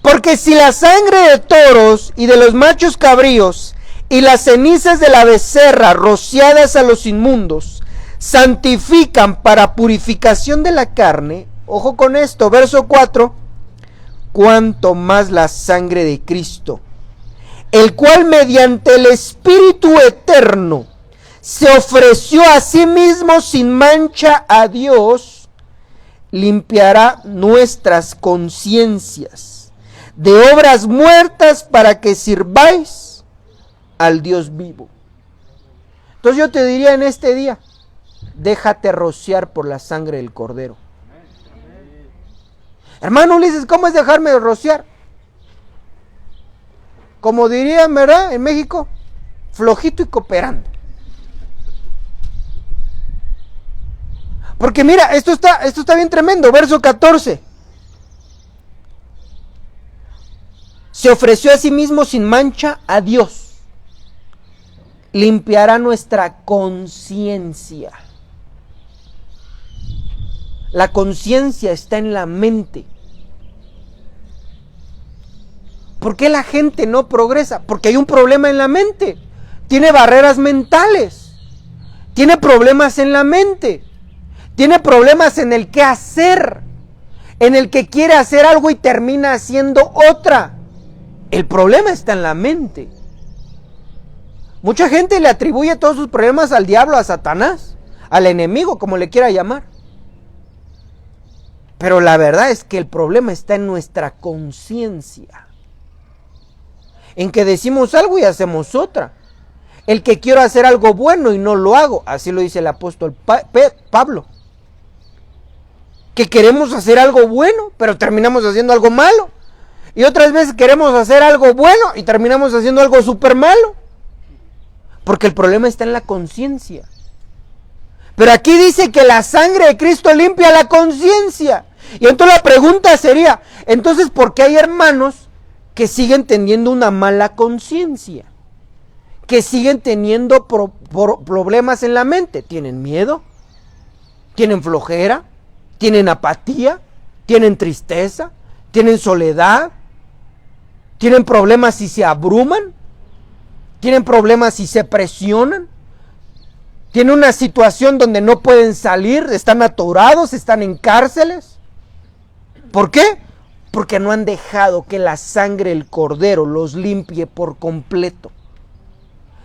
Porque si la sangre de toros y de los machos cabríos y las cenizas de la becerra rociadas a los inmundos santifican para purificación de la carne, ojo con esto, verso 4, cuanto más la sangre de Cristo, el cual mediante el Espíritu eterno se ofreció a sí mismo sin mancha a Dios, limpiará nuestras conciencias de obras muertas para que sirváis al Dios vivo. Entonces yo te diría en este día, déjate rociar por la sangre del Cordero. Hermano Ulises, ¿cómo es dejarme rociar? Como dirían, ¿verdad? En México, flojito y cooperando. Porque mira, esto está bien tremendo. Verso 14. se ofreció a sí mismo sin mancha a Dios, limpiará nuestra conciencia. La conciencia está en la mente. ¿Por qué la gente no progresa? Porque hay un problema en la mente. Tiene barreras mentales. Tiene problemas en la mente. Tiene problemas en el qué hacer. En el que quiere hacer algo y termina haciendo otra. El problema está en la mente. Mucha gente le atribuye todos sus problemas al diablo, a Satanás, al enemigo, como le quiera llamar. Pero la verdad es que el problema está en nuestra conciencia. En que decimos algo y hacemos otra. El que quiero hacer algo bueno y no lo hago. Así lo dice el apóstol Pablo. Que queremos hacer algo bueno, pero terminamos haciendo algo malo. Y otras veces queremos hacer algo bueno y terminamos haciendo algo súper malo. Porque el problema está en la conciencia. Pero aquí dice que la sangre de Cristo limpia la conciencia. Y entonces la pregunta sería, entonces, ¿por qué hay hermanos que siguen teniendo una mala conciencia? Que siguen teniendo problemas en la mente. ¿Tienen miedo? ¿Tienen flojera? ¿Tienen apatía? ¿Tienen tristeza? ¿Tienen soledad? ¿Tienen problemas si se abruman? ¿Tienen problemas si se presionan? ¿Tienen una situación donde no pueden salir? ¿Están atorados? ¿Están en cárceles? ¿Por qué? Porque no han dejado que la sangre del Cordero los limpie por completo.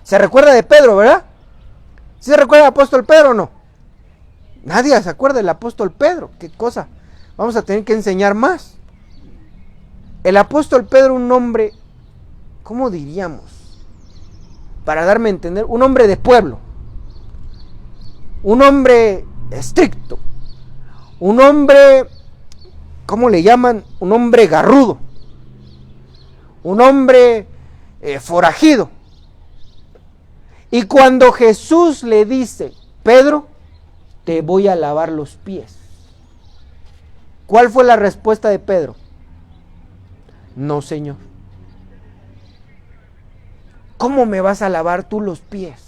¿Se recuerda de Pedro, verdad? ¿Sí se recuerda del apóstol Pedro o no? Nadie se acuerda del apóstol Pedro. ¿Qué cosa? Vamos a tener que enseñar más. El apóstol Pedro, un hombre, ¿cómo diríamos? Para darme a entender, un hombre de pueblo. Un hombre estricto. Un hombre, ¿cómo le llaman? Un hombre garrudo. Un hombre forajido. Y cuando Jesús le dice, Pedro, te voy a lavar los pies. ¿Cuál fue la respuesta de Pedro? No, Señor. ¿Cómo me vas a lavar tú los pies?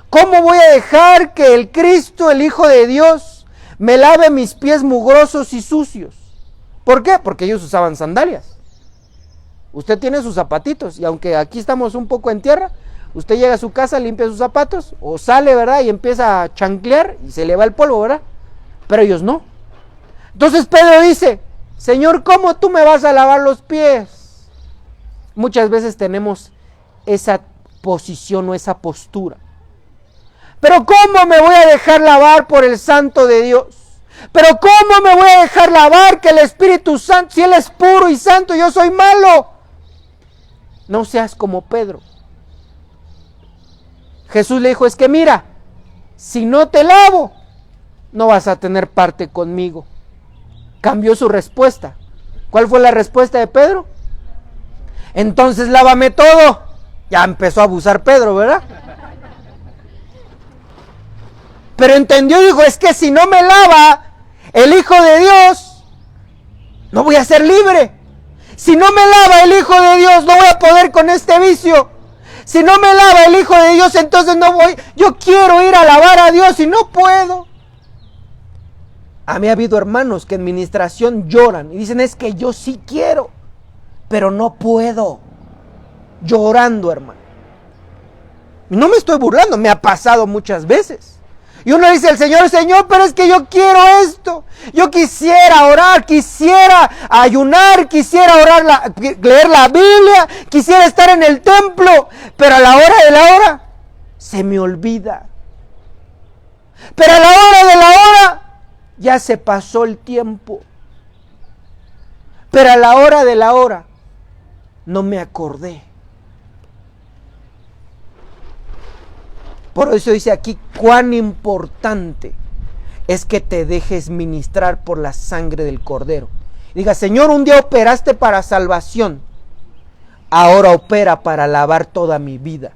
¿Cómo voy a dejar que el Cristo, el Hijo de Dios, me lave mis pies mugrosos y sucios? ¿Por qué? Porque ellos usaban sandalias. Usted tiene sus zapatitos y aunque aquí estamos un poco en tierra, usted llega a su casa, limpia sus zapatos o sale, ¿verdad? Y empieza a chanclear y se le va el polvo, ¿verdad? Pero ellos no. Entonces Pedro dice, Señor, ¿cómo tú me vas a lavar los pies? Muchas veces tenemos esa posición o esa postura. Pero ¿cómo me voy a dejar lavar por el Santo de Dios? Pero ¿cómo me voy a dejar lavar que el Espíritu Santo, si Él es puro y santo, yo soy malo? No seas como Pedro. Jesús le dijo, es que mira, si no te lavo, no vas a tener parte conmigo. Cambió su respuesta. ¿Cuál fue la respuesta de Pedro? Entonces lávame todo. Ya empezó a abusar Pedro, ¿verdad? Pero entendió y dijo, es que si no me lava el Hijo de Dios, no voy a ser libre. Si no me lava el Hijo de Dios, no voy a poder con este vicio. Si no me lava el Hijo de Dios, entonces no voy. Yo quiero ir a alabar a Dios y no puedo. A mí ha habido hermanos que en administración lloran y dicen, es que yo sí quiero, pero no puedo. Llorando, hermano. No me estoy burlando, me ha pasado muchas veces. Y uno dice, el Señor, Señor, pero es que yo quiero esto. Yo quisiera orar, quisiera ayunar, quisiera orar, leer la Biblia, quisiera estar en el templo, pero a la hora de la hora se me olvida. Pero a la hora de la hora ya se pasó el tiempo. Pero a la hora de la hora no me acordé. Por eso dice aquí, cuán importante es que te dejes ministrar por la sangre del Cordero. Diga, Señor, un día operaste para salvación, ahora opera para lavar toda mi vida.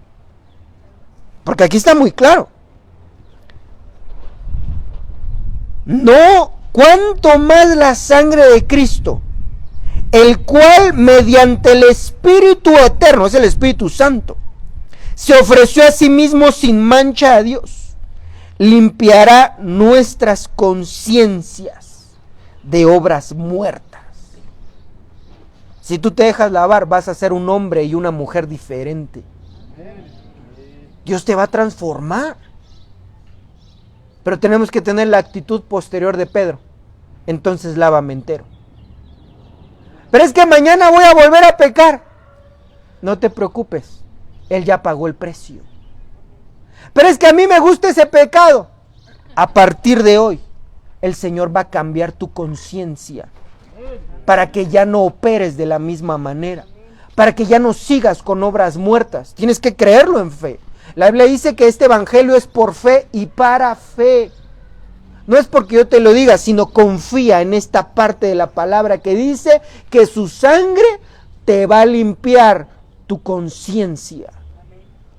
Porque aquí está muy claro. No, cuanto más la sangre de Cristo el cual mediante el Espíritu eterno, es el Espíritu Santo, se ofreció a sí mismo sin mancha a Dios, limpiará nuestras conciencias de obras muertas. Si tú te dejas lavar, vas a ser un hombre y una mujer diferente. Dios te va a transformar. Pero tenemos que tener la actitud posterior de Pedro. Entonces lávame entero. Pero es que mañana voy a volver a pecar. No te preocupes, Él ya pagó el precio. Pero es que a mí me gusta ese pecado. A partir de hoy, el Señor va a cambiar tu conciencia para que ya no operes de la misma manera, para que ya no sigas con obras muertas. Tienes que creerlo en fe. La Biblia dice que este evangelio es por fe y para fe. No es porque yo te lo diga, sino confía en esta parte de la palabra que dice que su sangre te va a limpiar tu conciencia.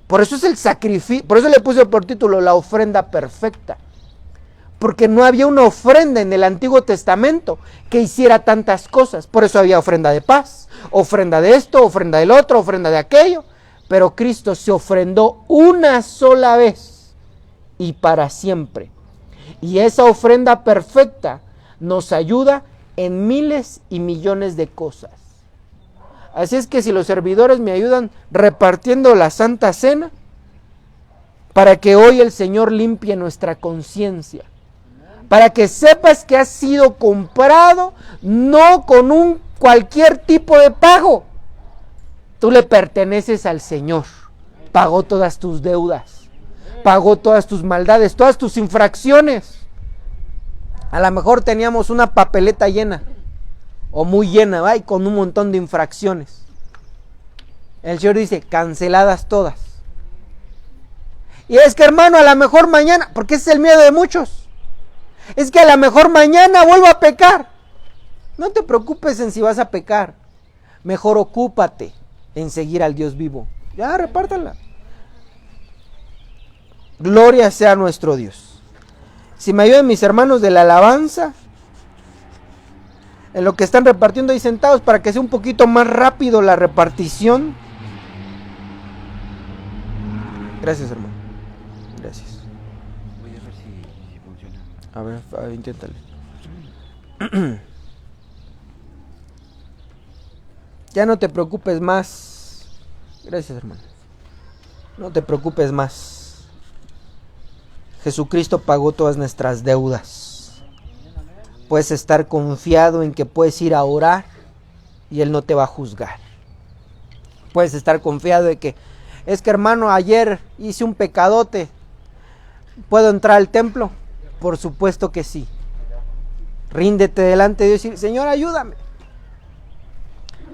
Por eso es el sacrificio, por eso le puse por título la ofrenda perfecta. Porque no había una ofrenda en el Antiguo Testamento que hiciera tantas cosas. Por eso había ofrenda de paz, ofrenda de esto, ofrenda del otro, ofrenda de aquello. Pero Cristo se ofrendó una sola vez y para siempre. Y esa ofrenda perfecta nos ayuda en miles y millones de cosas. Así es que si los servidores me ayudan repartiendo la Santa Cena, para que hoy el Señor limpie nuestra conciencia. Para que sepas que has sido comprado no con un cualquier tipo de pago. Tú le perteneces al Señor. Pagó todas tus deudas. Pagó todas tus maldades, todas tus infracciones. A lo mejor teníamos una papeleta llena. O muy llena, ¿va? Y con un montón de infracciones. El Señor dice, canceladas todas. Y es que, hermano, a lo mejor mañana, porque ese es el miedo de muchos. Es que a lo mejor mañana vuelvo a pecar. No te preocupes en si vas a pecar. Mejor ocúpate en seguir al Dios vivo. Ya, repártala. Gloria sea nuestro Dios. Si me ayudan mis hermanos de la alabanza, en lo que están repartiendo ahí sentados, para que sea un poquito más rápido la repartición. Gracias, hermano. Gracias. Voy a ver si funciona. A ver, inténtale. Ya no te preocupes más. Gracias, hermano. No te preocupes más. Jesucristo pagó todas nuestras deudas. Puedes estar confiado en que puedes ir a orar y Él no te va a juzgar. Puedes estar confiado de que, es que, hermano, ayer hice un pecadote. ¿Puedo entrar al templo? Por supuesto que sí. Ríndete delante de Dios y dice, Señor, ayúdame.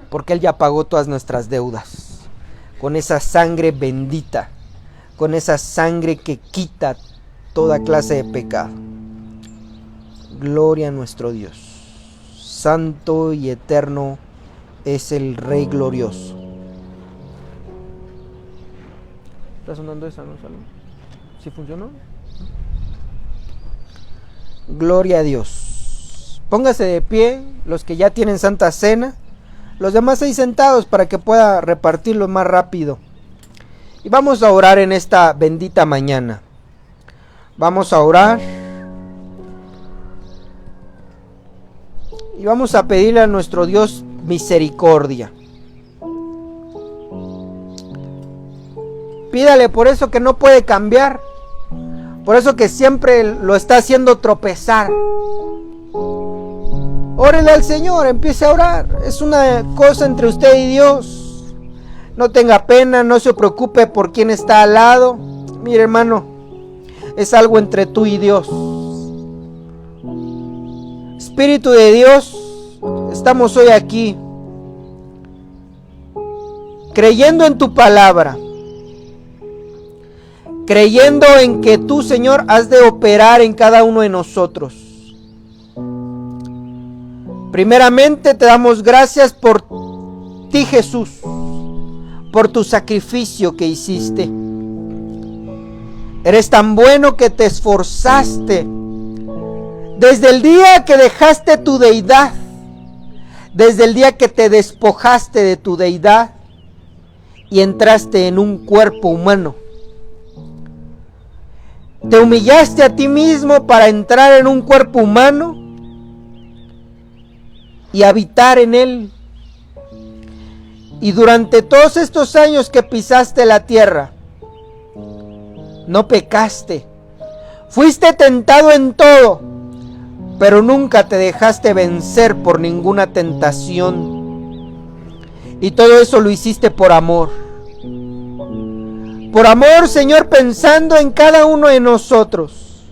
Porque Él ya pagó todas nuestras deudas. Con esa sangre bendita. Con esa sangre que quita toda clase de pecado. Gloria a nuestro Dios. Santo y eterno es el Rey glorioso. ¿Está sonando esa, no, Salomón? ¿Sí funcionó? Gloria a Dios. Póngase de pie los que ya tienen Santa Cena. Los demás ahí sentados para que pueda repartirlo más rápido. Y vamos a orar en esta bendita mañana. Vamos a orar. Y vamos a pedirle a nuestro Dios misericordia. Pídale por eso que no puede cambiar. Por eso que siempre lo está haciendo tropezar. Órele al Señor, empiece a orar. Es una cosa entre usted y Dios. No tenga pena, no se preocupe por quién está al lado. Mire, hermano, es algo entre tú y Dios. Espíritu de Dios, estamos hoy aquí creyendo en tu palabra, creyendo en que tú, Señor, has de operar en cada uno de nosotros. Primeramente te damos gracias por ti, Jesús, por tu sacrificio que hiciste. Eres tan bueno que te esforzaste desde el día que dejaste tu deidad, desde el día que te despojaste de tu deidad y entraste en un cuerpo humano. Te humillaste a ti mismo para entrar en un cuerpo humano y habitar en él. Y durante todos estos años que pisaste la tierra, no pecaste. Fuiste tentado en todo, pero nunca te dejaste vencer por ninguna tentación. Y todo eso lo hiciste por amor. Por amor, Señor, pensando en cada uno de nosotros.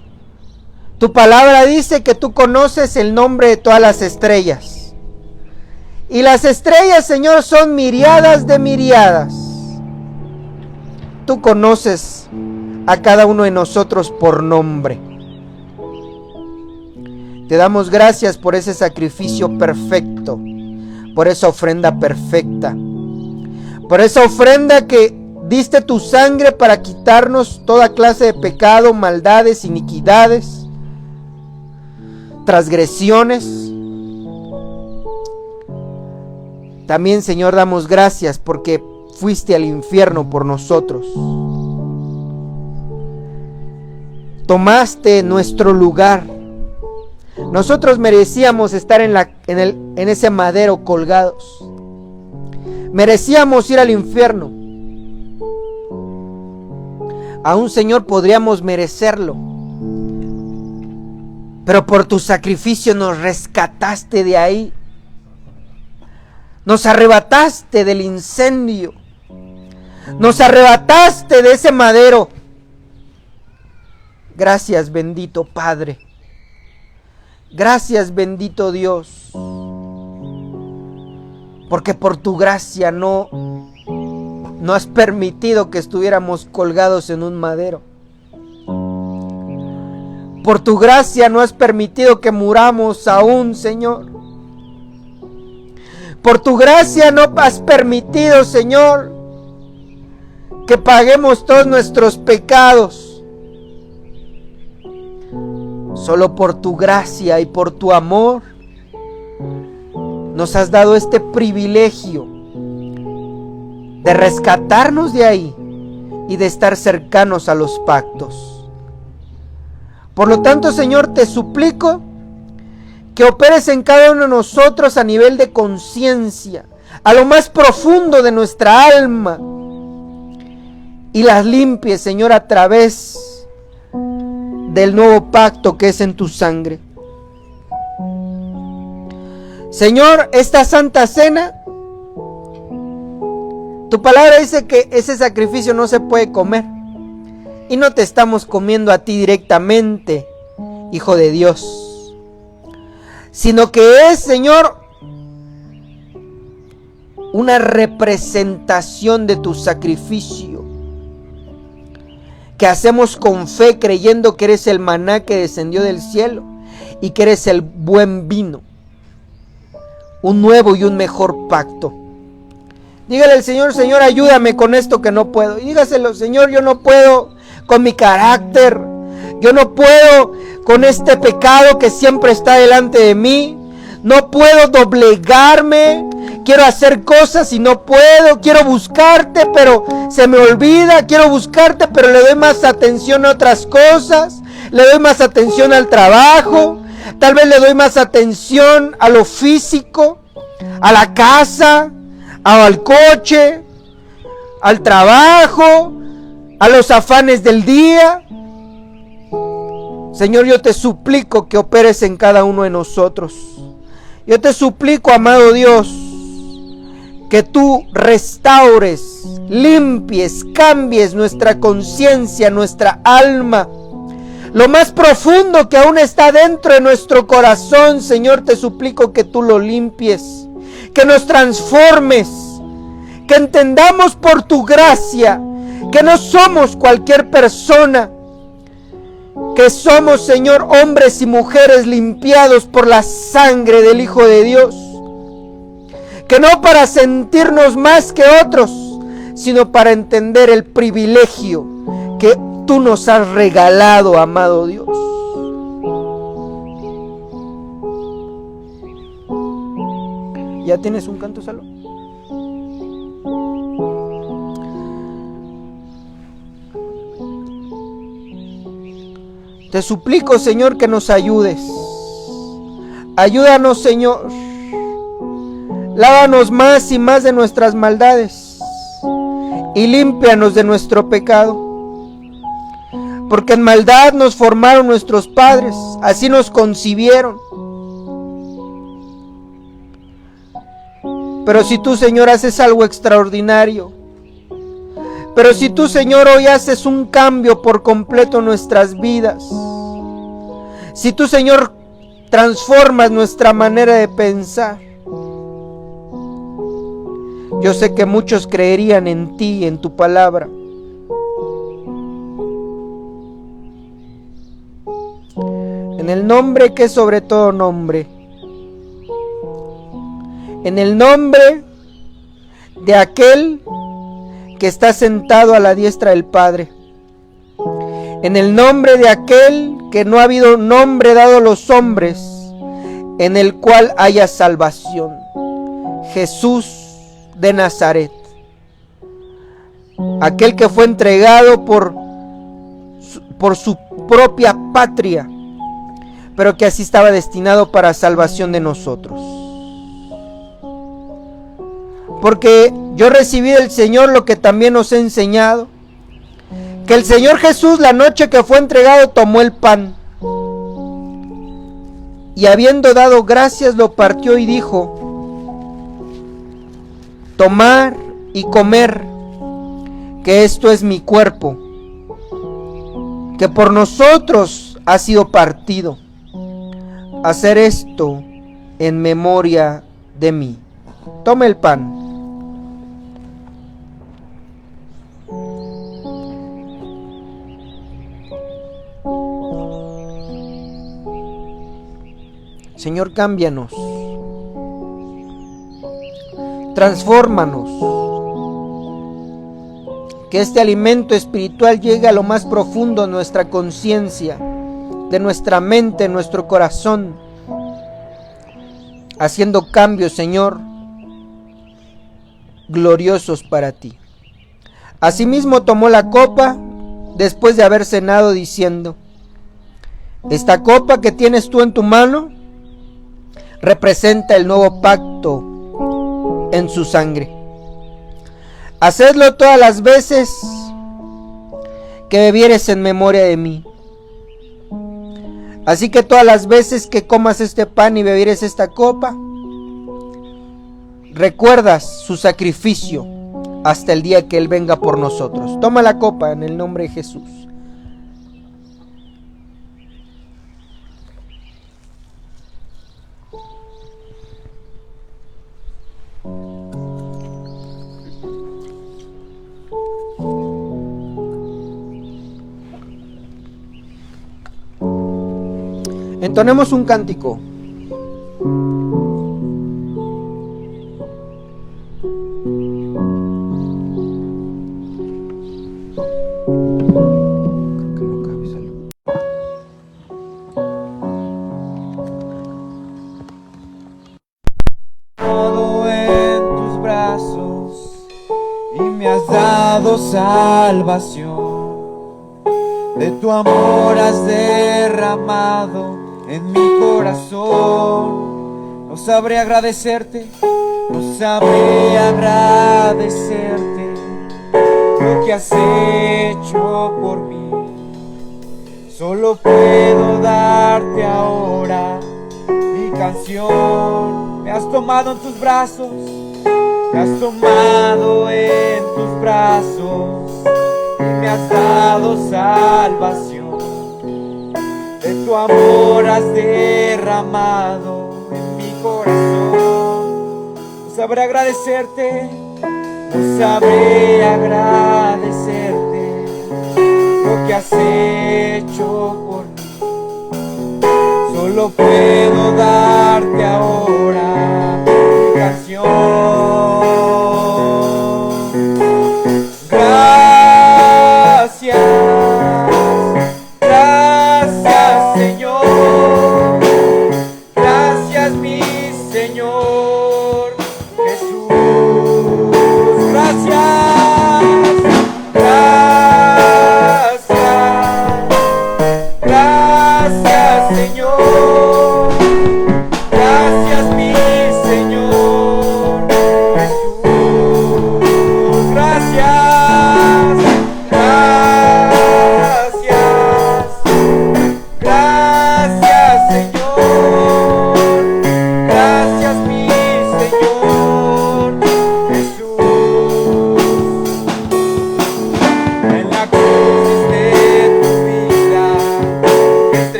Tu palabra dice que tú conoces el nombre de todas las estrellas. Y las estrellas, Señor, son miriadas de miriadas. Tú conoces a cada uno de nosotros por nombre. Te damos gracias por ese sacrificio perfecto, por esa ofrenda perfecta, por esa ofrenda que diste tu sangre para quitarnos toda clase de pecado, maldades, iniquidades, transgresiones. También, Señor, damos gracias porque fuiste al infierno por nosotros. Tomaste nuestro lugar. Nosotros merecíamos estar en ese madero colgados. Merecíamos ir al infierno. Aún, Señor, podríamos merecerlo. Pero por tu sacrificio nos rescataste de ahí. Nos arrebataste del incendio. Nos arrebataste de ese madero. Gracias, bendito Padre. Gracias, bendito Dios. Porque por tu gracia no has permitido que estuviéramos colgados en un madero. Por tu gracia no has permitido que muramos aún, Señor. Por tu gracia no has permitido, Señor, que paguemos todos nuestros pecados. Solo por tu gracia y por tu amor nos has dado este privilegio de rescatarnos de ahí y de estar cercanos a los pactos. Por lo tanto, Señor, te suplico que operes en cada uno de nosotros a nivel de conciencia, a lo más profundo de nuestra alma, y las limpies, Señor, a través del nuevo pacto que es en tu sangre. Señor, esta Santa Cena, tu palabra dice que ese sacrificio no se puede comer. Y no te estamos comiendo a ti directamente, Hijo de Dios, sino que es, Señor, una representación de tu sacrificio, que hacemos con fe, creyendo que eres el maná que descendió del cielo y que eres el buen vino, un nuevo y un mejor pacto. Dígale al Señor: Señor, ayúdame con esto que no puedo. Y dígaselo: Señor, yo no puedo con mi carácter, yo no puedo con este pecado que siempre está delante de mí, no puedo doblegarme. Quiero hacer cosas y no puedo. Quiero buscarte, pero se me olvida. Quiero buscarte, pero le doy más atención a otras cosas. Le doy más atención al trabajo. Tal vez le doy más atención a lo físico, a la casa, al coche, al trabajo, a los afanes del día. Señor, yo te suplico que operes en cada uno de nosotros. Yo te suplico, amado Dios, que tú restaures, limpies, cambies nuestra conciencia, nuestra alma. Lo más profundo que aún está dentro de nuestro corazón, Señor, te suplico que tú lo limpies, que nos transformes, que entendamos por tu gracia que no somos cualquier persona, que somos, Señor, hombres y mujeres limpiados por la sangre del Hijo de Dios. Que no para sentirnos más que otros, sino para entender el privilegio que tú nos has regalado, amado Dios. ¿Ya tienes un canto, Salud? Te suplico, Señor, que nos ayudes. Ayúdanos, Señor. Lávanos más y más de nuestras maldades y límpianos de nuestro pecado. Porque en maldad nos formaron nuestros padres, así nos concibieron. Pero si tú, Señor, haces algo extraordinario, pero si tú, Señor, hoy haces un cambio por completo en nuestras vidas, si tú, Señor, transformas nuestra manera de pensar, yo sé que muchos creerían en ti, en tu palabra. En el nombre que es sobre todo nombre, en el nombre de aquel que está sentado a la diestra del Padre, en el nombre de aquel que no ha habido nombre dado a los hombres en el cual haya salvación, Jesús de Nazaret, aquel que fue entregado por su propia patria, pero que así estaba destinado para salvación de nosotros. Porque yo recibí del Señor lo que también nos he enseñado, que el Señor Jesús, la noche que fue entregado, tomó el pan y habiendo dado gracias lo partió y dijo: tomar y comer, que esto es mi cuerpo, que por nosotros ha sido partido. Hacer esto en memoria de mí. Tome el pan. Señor, cámbianos. Transfórmanos. Que este alimento espiritual llegue a lo más profundo de nuestra conciencia, de nuestra mente, nuestro corazón, haciendo cambios, Señor, gloriosos para ti. Asimismo tomó la copa después de haber cenado, diciendo: esta copa que tienes tú en tu mano representa el nuevo pacto en su sangre. Hacedlo todas las veces que bebieres en memoria de mí. Así que todas las veces que comas este pan y bebieres esta copa, recuerdas su sacrificio hasta el día que Él venga por nosotros. Toma la copa en el nombre de Jesús. Entonemos un cántico. Todo en tus brazos y me has dado salvación. De tu amor has derramado en mi corazón. No sabré agradecerte, no sabré agradecerte lo que has hecho por mí. Solo puedo darte ahora mi canción. Me has tomado en tus brazos, me has tomado en tus brazos y me has dado salvación. De tu amor has derramado en mi corazón. No sabré agradecerte, no sabré agradecerte lo que has hecho por mí. Solo puedo darte ahora mi canción. Gracias. Señor, gracias mi Señor,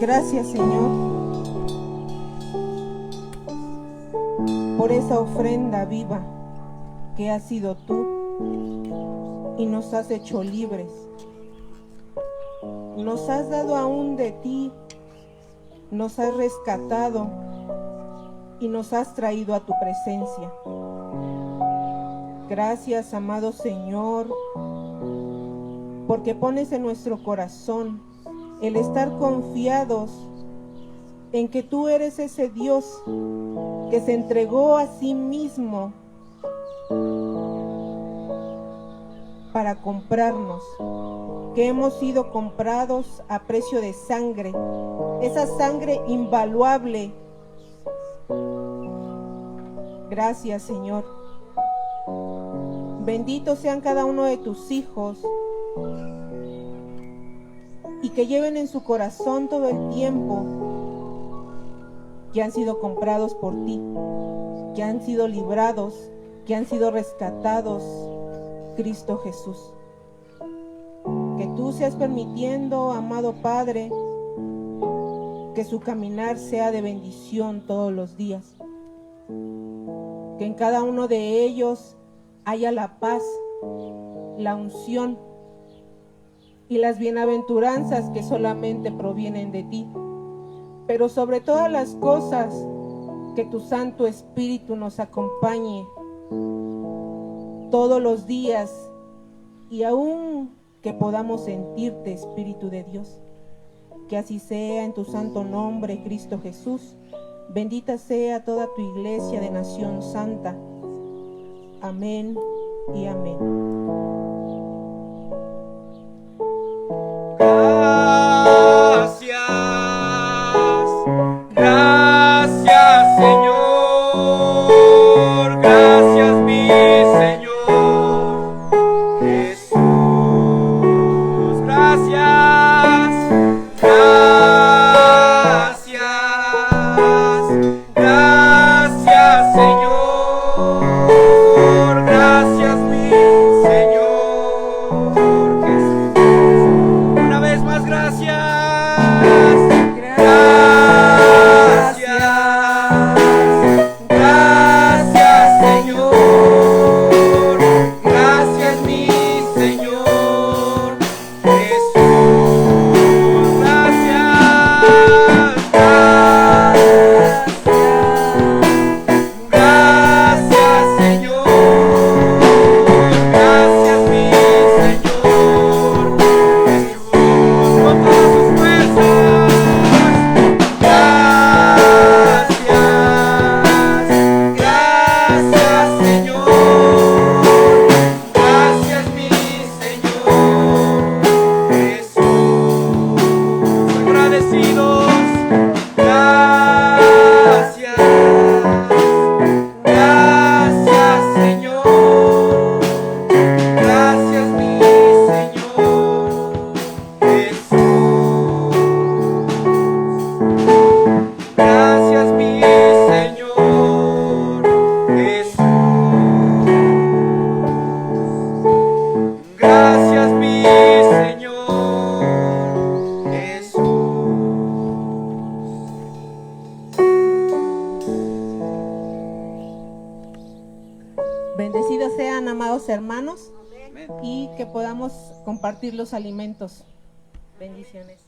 Gracias, Señor, por esa ofrenda viva que has sido tú y nos has hecho libres. Nos has dado aún de ti, nos has rescatado y nos has traído a tu presencia. Gracias, amado Señor, porque pones en nuestro corazón el estar confiados en que tú eres ese Dios que se entregó a sí mismo para comprarnos, que hemos sido comprados a precio de sangre, esa sangre invaluable. Gracias, Señor. Benditos sean cada uno de tus hijos y que lleven en su corazón todo el tiempo que han sido comprados por ti, que han sido librados, que han sido rescatados, Cristo Jesús. Que tú seas permitiendo, amado Padre, que su caminar sea de bendición todos los días. Que en cada uno de ellos haya la paz, la unción y las bienaventuranzas que solamente provienen de ti. Pero sobre todas las cosas, que tu Santo Espíritu nos acompañe todos los días y aún que podamos sentirte, Espíritu de Dios. Que así sea en tu santo nombre, Cristo Jesús. Bendita sea toda tu iglesia de Nación Santa. Amén y amén. Gracias, gracias, Señor, gracias, mi Señor Jesús, gracias, gracias, gracias, Señor, gracias, mi Señor Jesús. Una vez más, gracias. Gracias, Señor. Gracias, mi Señor Jesús. Gracias. Gracias, Señor. Gracias, mi Señor Jesús. Con todas sus fuerzas. Gracias, Señor. Gracias, mi Señor Jesús. Agradecidos. Gracias. Gracias, Señor. Gracias, mi Señor Jesús. Gracias, mi Señor Jesús. Gracias, mi Señor Jesús. Bendecidos sean, amados hermanos, Amén. y que podamos compartir los alimentos. Bendiciones.